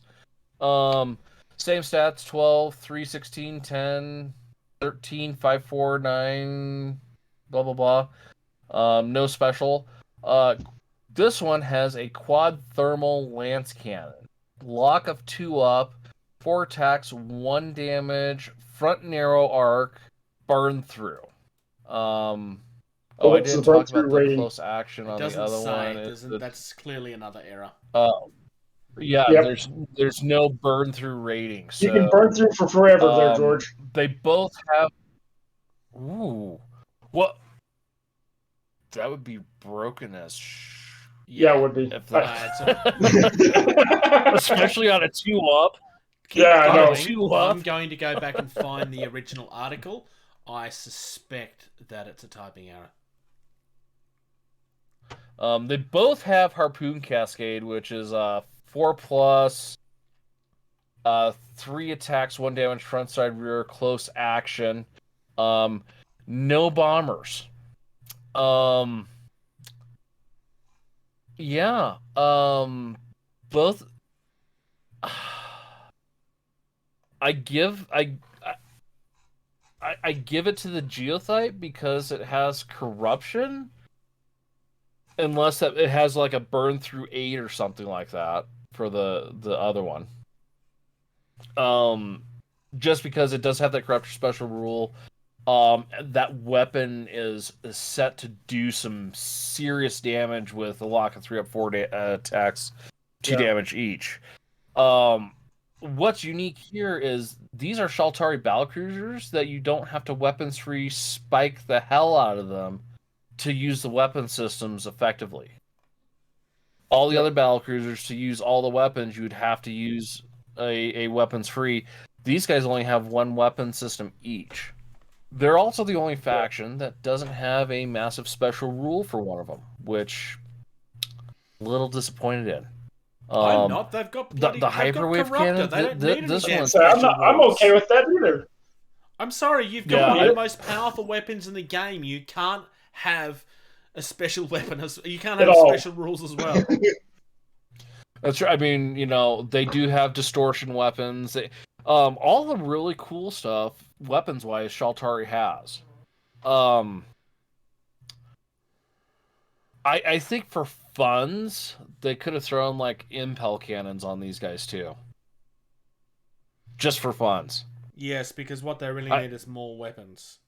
Same stats, 12, 3, 16, 10, 13, 5, 4, 9, blah, blah, blah. No special. This one has a quad thermal lance cannon. Lock of 2 up, 4 attacks, 1 damage, front narrow arc, burn through. I didn't talk about the close action on the other one. That's clearly another error. Yeah, yep. There's no burn through rating. So, you can burn through for forever there, George. They both have. Ooh, what? That would be broken as. Yeah, it would be. Especially on a 2-up. Yeah, I know. 2-up. I'm going to go back and find the original article. I suspect that it's a typing error. They both have Harpoon Cascade, which is 4+, 3 attacks, 1 damage, front, side, rear, close action. No bombers. Yeah. Both. I give it to the Geothite because it has corruption. Unless that it has like a burn through 8 or something like that for the other one. Just because it does have that corruption special rule. That weapon is set to do some serious damage with a lock of 3 up 4 attacks, 2 damage each. What's unique here is these are Shaltari battlecruisers that you don't have to weapons free spike the hell out of them to use the weapon systems effectively. All the other battlecruisers, to use all the weapons, you would have to use a weapons free. These guys only have 1 weapon system each. They're also the only faction that doesn't have a massive special rule for one of them, which I'm a little disappointed in. I'm not. They've got bloody, the hyperwave cannon. They don't need This any one. So I'm okay with that either. I'm sorry, you've got one of the most powerful weapons in the game. You can't have a special weapon. You can't have special rules as well. That's right. I mean, they do have distortion weapons. All the really cool stuff, weapons-wise, Shaltari has. I think for funds, they could have thrown like impel cannons on these guys too. Just for funds. Yes, because what they really need is more weapons.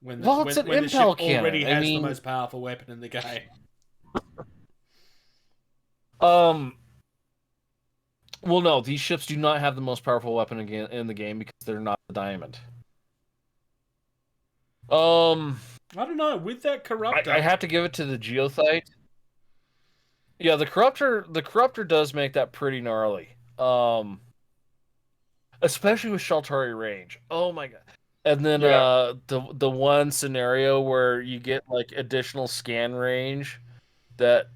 When it's an impel cannon. Already has the most powerful weapon in the game. Well, no, these ships do not have the most powerful weapon in the game because they're not a diamond. I don't know. With that corruptor, I have to give it to the Geothite. Yeah, the corruptor does make that pretty gnarly. Especially with Shaltari range. Oh my god. And then the one scenario where you get like additional scan range that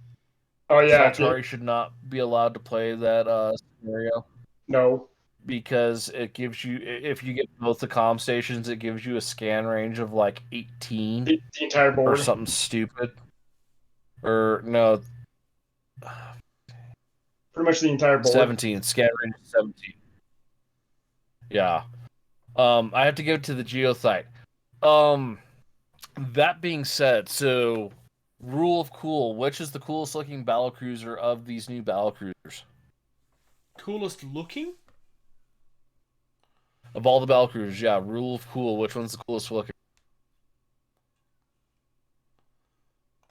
Shaltari should not be allowed to play that scenario. No. Because it gives you, if you get both the comm stations, it gives you a scan range of like 18. The entire board. Or something stupid. Or, no. Pretty much the entire board. 17. Scan range 17. Yeah. I have to give it to the Geothite. That being said, so rule of cool, which is the coolest looking battlecruiser of these new battlecruisers? Coolest looking? Of all the battlecruisers, yeah. Rule of cool, which one's the coolest looking?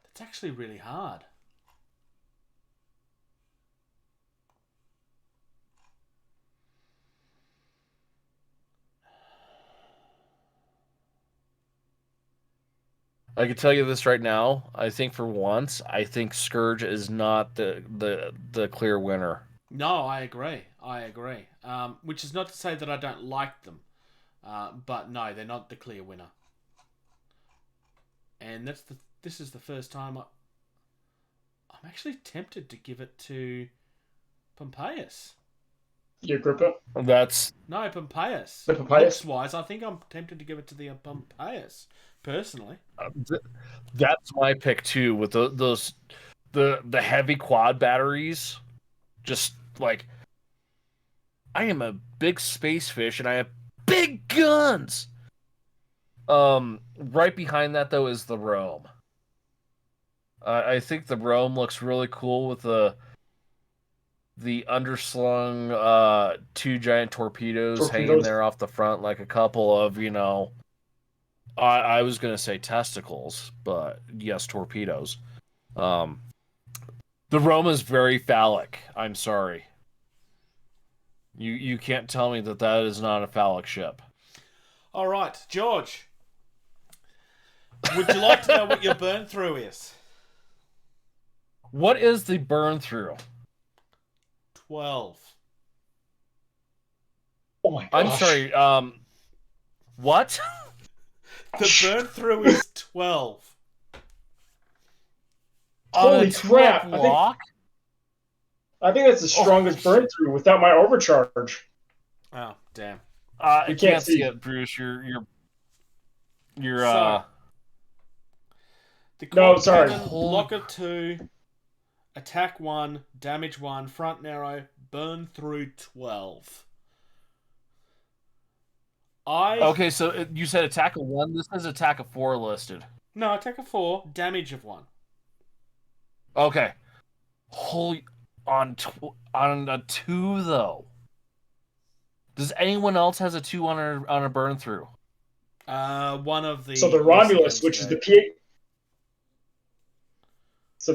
That's actually really hard. I can tell you this right now. I think for once, I think Scourge is not the clear winner. No, I agree. Which is not to say that I don't like them, but no, they're not the clear winner. And this is the first time I'm actually tempted to give it to Pompeius. Agrippa? No, Pompeius. The Pompeius? Looks-wise, I think I'm tempted to give it to the Pompeius, personally. That's my pick too. With the heavy quad batteries, just like I am a big space fish and I have big guns. Right behind that though is the Rome. I think the Rome looks really cool with the underslung 2 giant torpedoes hanging there off the front, like a couple of, I was going to say testicles, but yes, torpedoes. The Rome is very phallic. I'm sorry. You can't tell me that is not a phallic ship. All right, George. Would you like to know what your burn through is? What is the burn through? 12. Oh my gosh. I'm sorry. What? The burn through is 12. Holy crap! Block? I think that's the strongest burn through without my overcharge. Oh, damn. I You can't can't see see. it, Bruce. You're So, the No, quad sorry. cannon, blocker 2, attack 1, damage 1, front narrow, burn through 12. okay. So you said attack of 1. This is attack of 4 listed. No, attack of 4, damage of 1. Okay. Holy on a 2 though. Does anyone else has a 2 on a burn through? One of the... So the Romulus, UCMs which is do.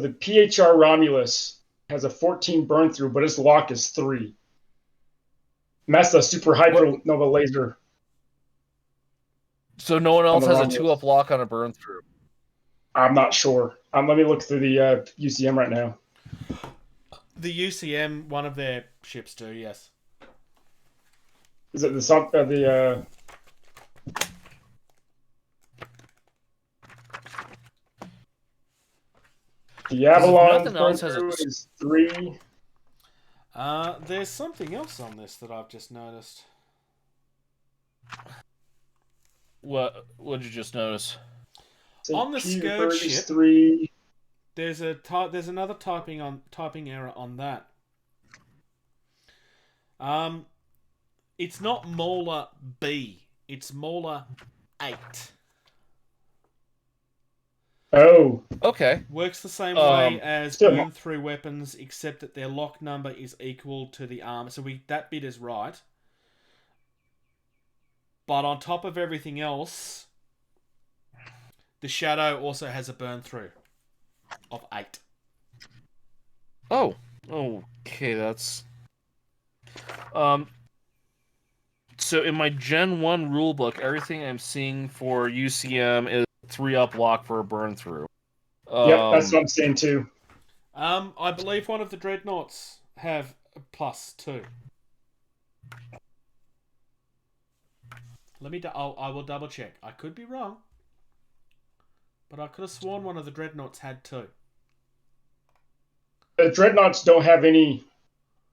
the PHR Romulus has a 14 burn through, but its lock is 3. And that's the super hypernova laser. So no one else the has a Romulus. 2-up lock on a burn through. I'm not sure. Let me look through the UCM right now. The UCM, one of their ships do, yes. Is it the Avalon nothing burn else has through a- is 3. There's something else on this that I've just noticed. What did you just notice? On the St. Scourge Petersburg is ship- 3. There's another typing error on that. It's not Mauler B. It's Mauler 8. Oh, Okay. Works the same way as still burn not- through weapons, except that their lock number is equal to the armor. So that bit is right. But on top of everything else, the Shadow also has a burn through of 8. Oh. Okay, that's... So in my Gen 1 rulebook, everything I'm seeing for UCM is 3-up lock for a burn through. Yep, that's what I'm saying too. I believe one of the Dreadnoughts have a +2. I will double check. I could be wrong, but I could have sworn one of the Dreadnoughts had 2. The Dreadnoughts don't have any.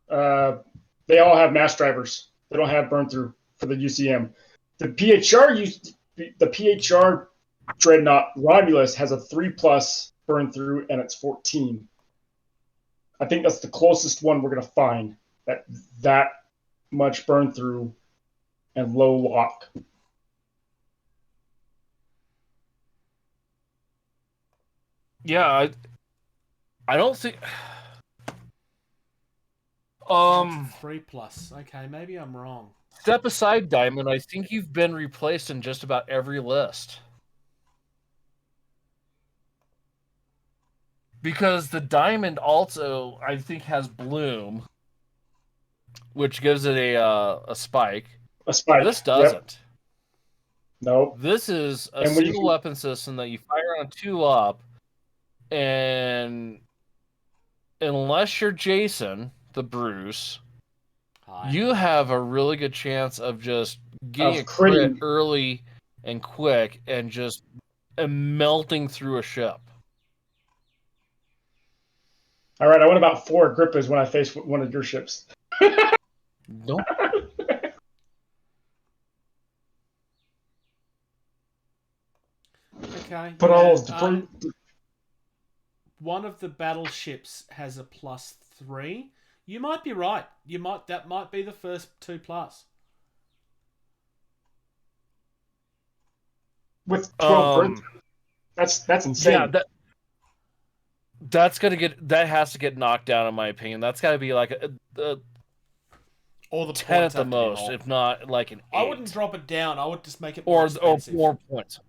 They all have mass drivers. They don't have burn through for the UCM. The PHR Dreadnought Romulus has a 3+ burn through, and it's 14. I think that's the closest one we're gonna find that much burn through and low lock. Yeah, I don't think... 3+. Okay, maybe I'm wrong. Step aside, Diamond. I think you've been replaced in just about every list. Because the Diamond also, I think, has Bloom, which gives it a spike. A spike. This doesn't. Yep. Nope. This is a And when single weapon system that you fire on 2-up, and unless you're Jason, the Bruce, Hi. you have a really good chance of just getting Of a crit critting. early and quick and just melting through a ship. All right, I went about 4 Agrippas when I faced one of your ships. Nope. Okay. But yeah, all one of the battleships has a +3. You might be right. That might be the first 2+. with 12 burn through. That's insane. Yeah, that has to get knocked down, in my opinion. That's got to be like a Or the 10 at points the have to be most, more. if not like an 8. I wouldn't drop it down. I would just make it more or expensive. 4 points.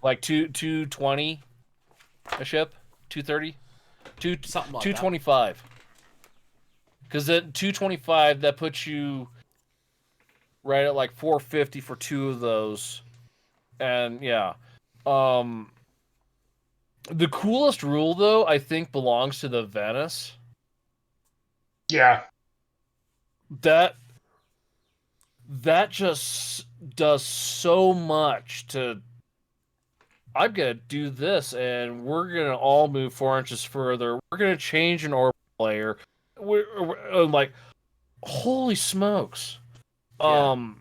Like 220 a ship, 230, Something like 225. Because then 225, that puts you right at like 450 for 2 of those. And yeah. The coolest rule, though, I think belongs to the Venice. Yeah. That just does so much to... I'm going to do this, and we're going to all move 4 inches further. We're going to change an orbit player. I'm like, holy smokes. Yeah.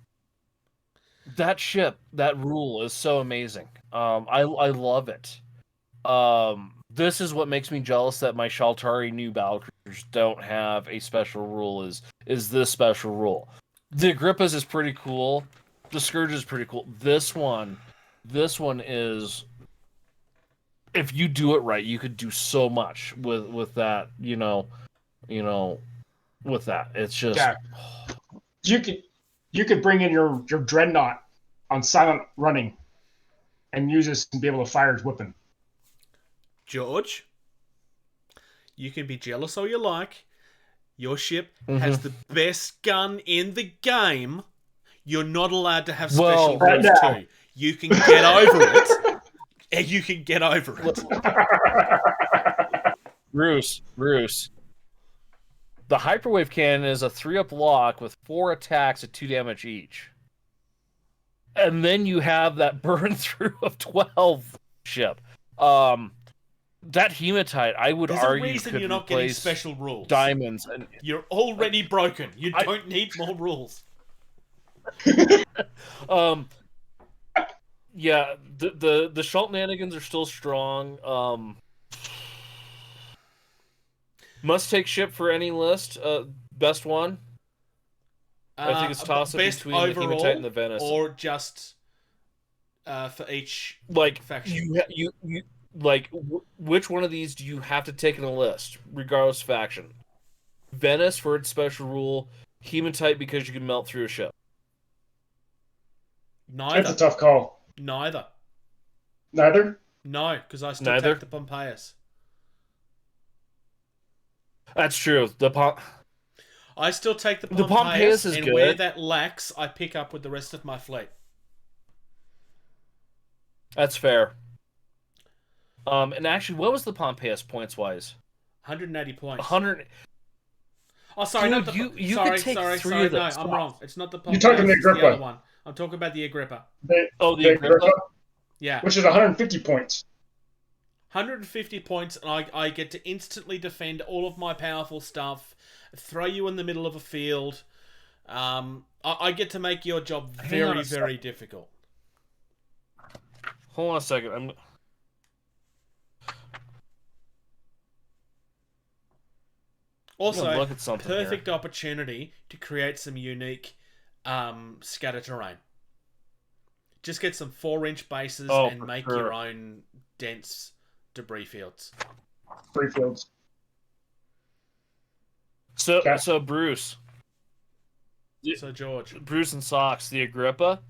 That ship, that rule is so amazing. I love it. This is what makes me jealous that my Shaltari new battlecruisers don't have a special rule. Is this special rule? The Agrippa's is pretty cool. The Scourge is pretty cool. This one is. If you do it right, you could do so much with that. With that, it's just. Yeah. You could bring in your dreadnought on silent running, and use this and be able to fire his weapon. George, you can be jealous all you like. Your ship has the best gun in the game. You're not allowed to have special rules too. You can get over it. And you can get over it. Bruce. The hyperwave cannon is a 3-up lock with 4 attacks at 2 damage each. And then you have that burn through of 12 ship. That hematite, I would There's argue, a reason could you're not getting replace special rules. diamonds. And You're already broken. You don't need more rules. Yeah, the Shaltnanigans are still strong. Must take ship for any list. Best one. I think it's toss up between the Hematite and the Venice, or just for each faction. You which one of these do you have to take in a list, regardless of faction? Venice for its special rule, Hematite because you can melt through a ship. Neither. That's a tough call. Neither. Neither? No, because I still take the Pompeius. That's true. I still take the Pompeius is and good. where that lacks, I pick up with the rest of my fleet. That's fair. And actually, what was the Pompeius points wise? 180 points. 100. Oh, sorry, Dude, not the. you sorry, could take sorry, 3 sorry. of No, those. I'm wrong. It's not the You're Pompeius. talking the It's the Agrippa. other one. I'm talking about the Agrippa. The Agrippa? Yeah. Which is 150 points. 150 points, and I get to instantly defend all of my powerful stuff, throw you in the middle of a field. I get to make your job very, very difficult. Hold on a second. Also, look at something perfect opportunity to create some unique scatter terrain. Just get some 4-inch bases and make your own dense debris fields. Debris fields. So Bruce. So George. Bruce and Socks, the Agrippa.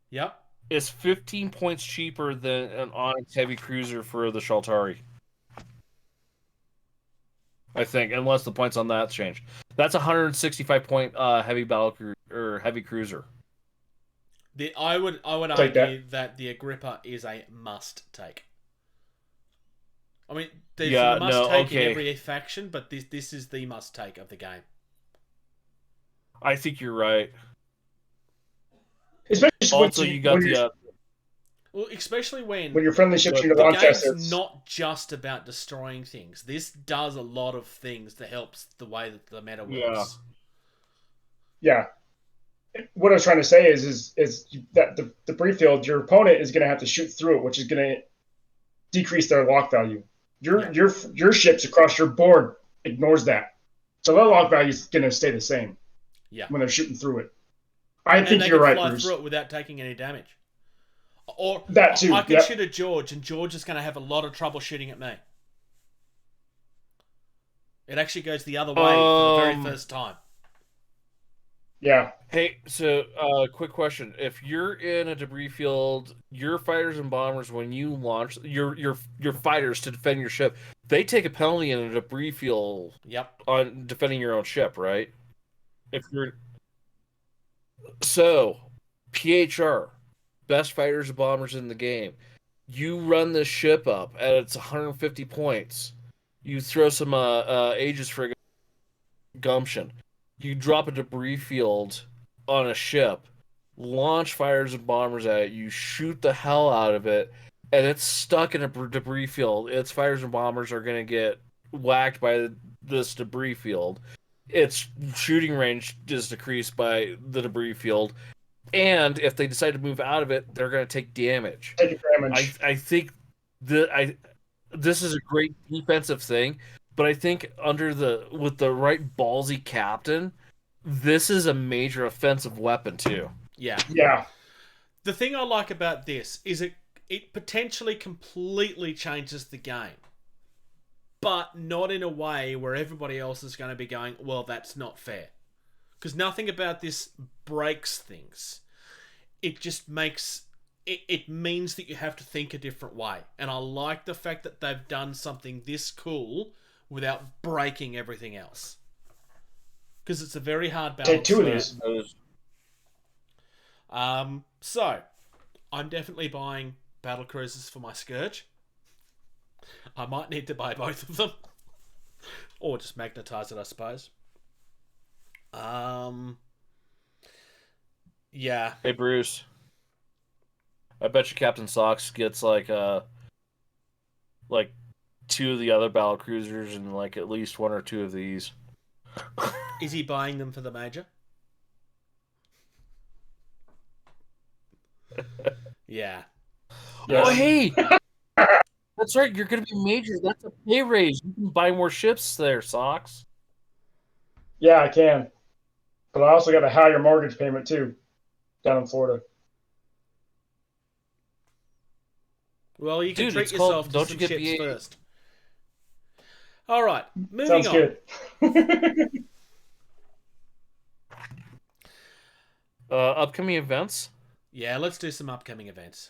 Yep. Is 15 points cheaper than an Onyx heavy cruiser for the Shaltari. I think, unless the points on that change. That's a 165 point heavy heavy cruiser. I would argue that the Agrippa is a must take. I mean, there's a must take in every faction, but this is the must take of the game. I think you're right. Especially also, you got the. Well, especially when your friendly ships you the launch game's assets. not just about destroying things. This does a lot of things that helps the way that the meta works. Yeah. What I was trying to say is that the debris field, your opponent is going to have to shoot through it, which is going to decrease their lock value. Your ships across your board ignores that, so their lock value is going to stay the same. Yeah. When they're shooting through it, I think you're right, Bruce. And they can fly through it without taking any damage. Or that too. I can shoot at George, and George is going to have a lot of trouble shooting at me. It actually goes the other way for the very first time. Yeah. Hey, so quick question: if you're in a debris field, your fighters and bombers, when you launch your fighters to defend your ship, they take a penalty in a debris field. Yep. On defending your own ship, right? If you're PHR, best fighters and bombers in the game. You run this ship up at its 150 points. You throw some Aegis frigate gumption. You drop a debris field on a ship, launch fighters and bombers at it, you shoot the hell out of it, and it's stuck in a debris field. Its fighters and bombers are going to get whacked by this debris field, its shooting range is decreased by the debris field, and if they decide to move out of it, they're going to take damage. I think this is a great defensive thing, but I think with the right ballsy captain, this is a major offensive weapon too. Yeah. The thing I like about this is it potentially completely changes the game, but not in a way where everybody else is going to be going, well, that's not fair. Because nothing about this breaks things. It just makes... It means that you have to think a different way. And I like the fact that they've done something this cool without breaking everything else. Because it's a very hard balance. Take two of these. So, I'm definitely buying battle cruisers for my Scourge. I might need to buy both of them. Or just magnetize it, I suppose. Yeah. Hey, Bruce. I bet you Captain Socks gets like two of the other battle cruisers and like at least one or two of these. Is he buying them for the major? Yeah. Yes. Oh, hey! That's right, you're going to be major. That's a pay raise. You can buy more ships there, Socks. Yeah, I can. But I also got a higher mortgage payment, too, down in Florida. Well, you can treat yourself to some ships first. All right, moving on. Sounds good. Upcoming events? Yeah, let's do some upcoming events.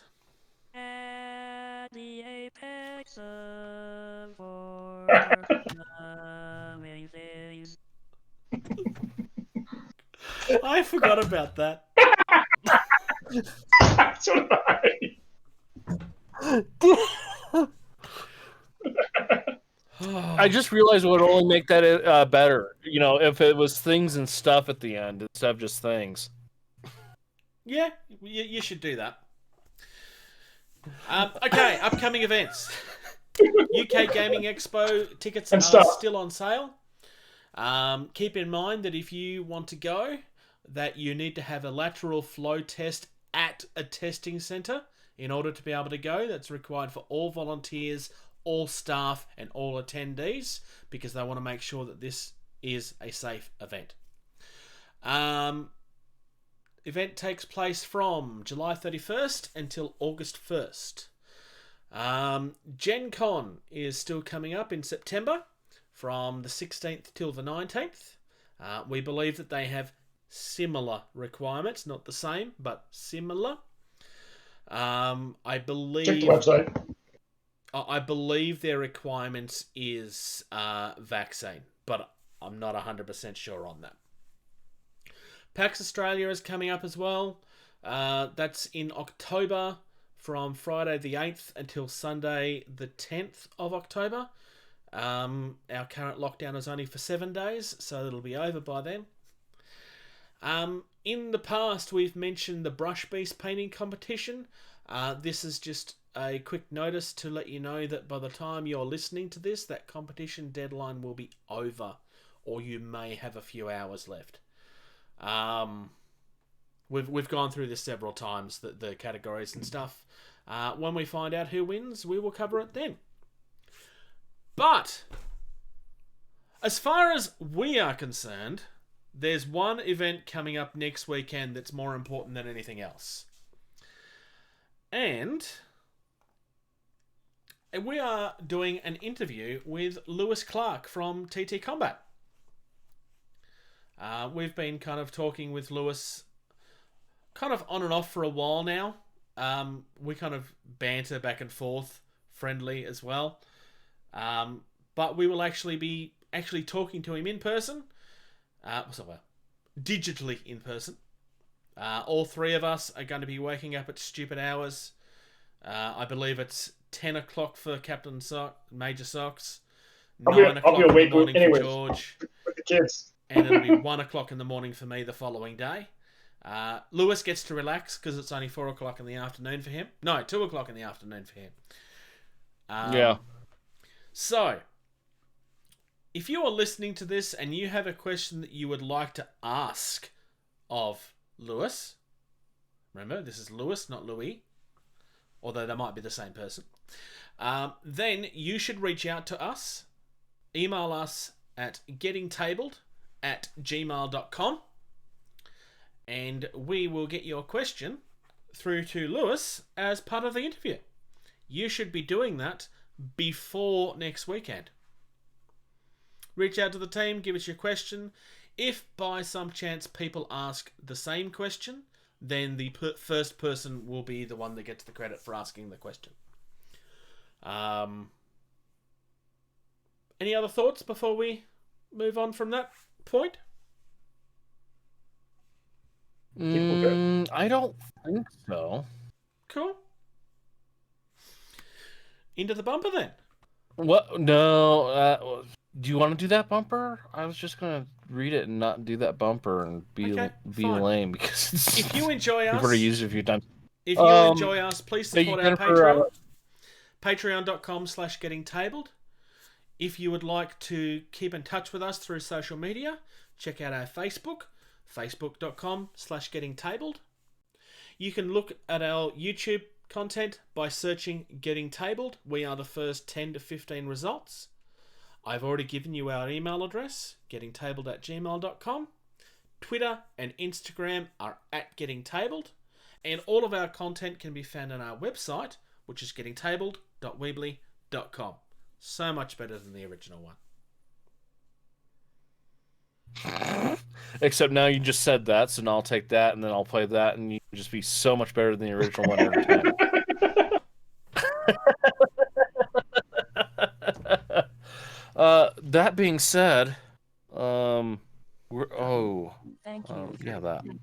At the apex of amazing. I forgot about that. So did I just realized it would only make that better. You know, if it was things and stuff at the end instead of just things. Yeah, you should do that. Okay, upcoming events. UK Gaming Expo tickets are still on sale. Keep in mind that if you want to go, that you need to have a lateral flow test at a testing centre in order to be able to go. That's required for all volunteers, all staff, and all attendees, because they want to make sure that this is a safe event. Event takes place from July 31st until August 1st. Gen Con is still coming up in September from the 16th till the 19th. We believe that they have similar requirements, not the same, but similar. I believe... Check the website. I believe their requirements is vaccine, but I'm not 100% sure on that. PAX Australia is coming up as well. That's in October from Friday the 8th until Sunday the 10th of October. Our current lockdown is only for 7 days, so it'll be over by then. In the past, we've mentioned the Brush Beast painting competition. This is just a quick notice to let you know that by the time you're listening to this, that competition deadline will be over, or you may have a few hours left. We've gone through this several times, the categories and stuff. When we find out who wins, we will cover it then. But as far as we are concerned, there's one event coming up next weekend that's more important than anything else. And we are doing an interview with Lewis Clarke from TTCombat. We've been kind of talking with Lewis kind of on and off for a while now. We kind of banter back and forth, friendly as well. But we will actually be talking to him in person. Digitally in person. All three of us are going to be waking up at stupid hours. I believe it's 10 o'clock for Captain Major Socks. 9 o'clock in the morning for George. With the kids. And it'll be 1 o'clock in the morning for me the following day. Lewis gets to relax because it's only 4 o'clock in the afternoon for him. No, 2 o'clock in the afternoon for him. Yeah. So, if you are listening to this and you have a question that you would like to ask of Lewis, remember, this is Lewis, not Louis, although they might be the same person, then you should reach out to us. Email us at gettingtabled@gmail.com, and we will get your question through to Lewis as part of the interview. You should be doing that before next weekend. Reach out to the team, give us your question. If by some chance people ask the same question, then the first person will be the one that gets the credit for asking the question. Any other thoughts before we move on from that point? I don't think so. Cool. Into the bumper then. What? No. Do you want to do that bumper? I was just gonna read it and not do that bumper and be Okay, be fine. lame because it's, If you enjoy us, we've already used it a few times. If you enjoy us, please support our Patreon. Patreon.com/gettingtabled. If you would like to keep in touch with us through social media, check out our Facebook, facebook.com/gettingtabled. You can look at our YouTube content by searching Getting Tabled. We are the first 10 to 15 results. I've already given you our email address, gettingtabled@gmail.com. Twitter and Instagram are @gettingtabled. And all of our content can be found on our website, which is gettingtabled.weebly.com. So much better than the original one. Except now you just said that, so now I'll take that and then I'll play that, and you can just be so much better than the original one every time. That being said, Thank you. yeah, that. Thank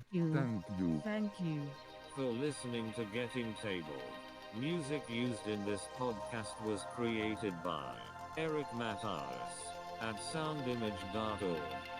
you. Thank you. For listening to Getting Tabled. Music used in this podcast was created by Eric Matthias at soundimage.org.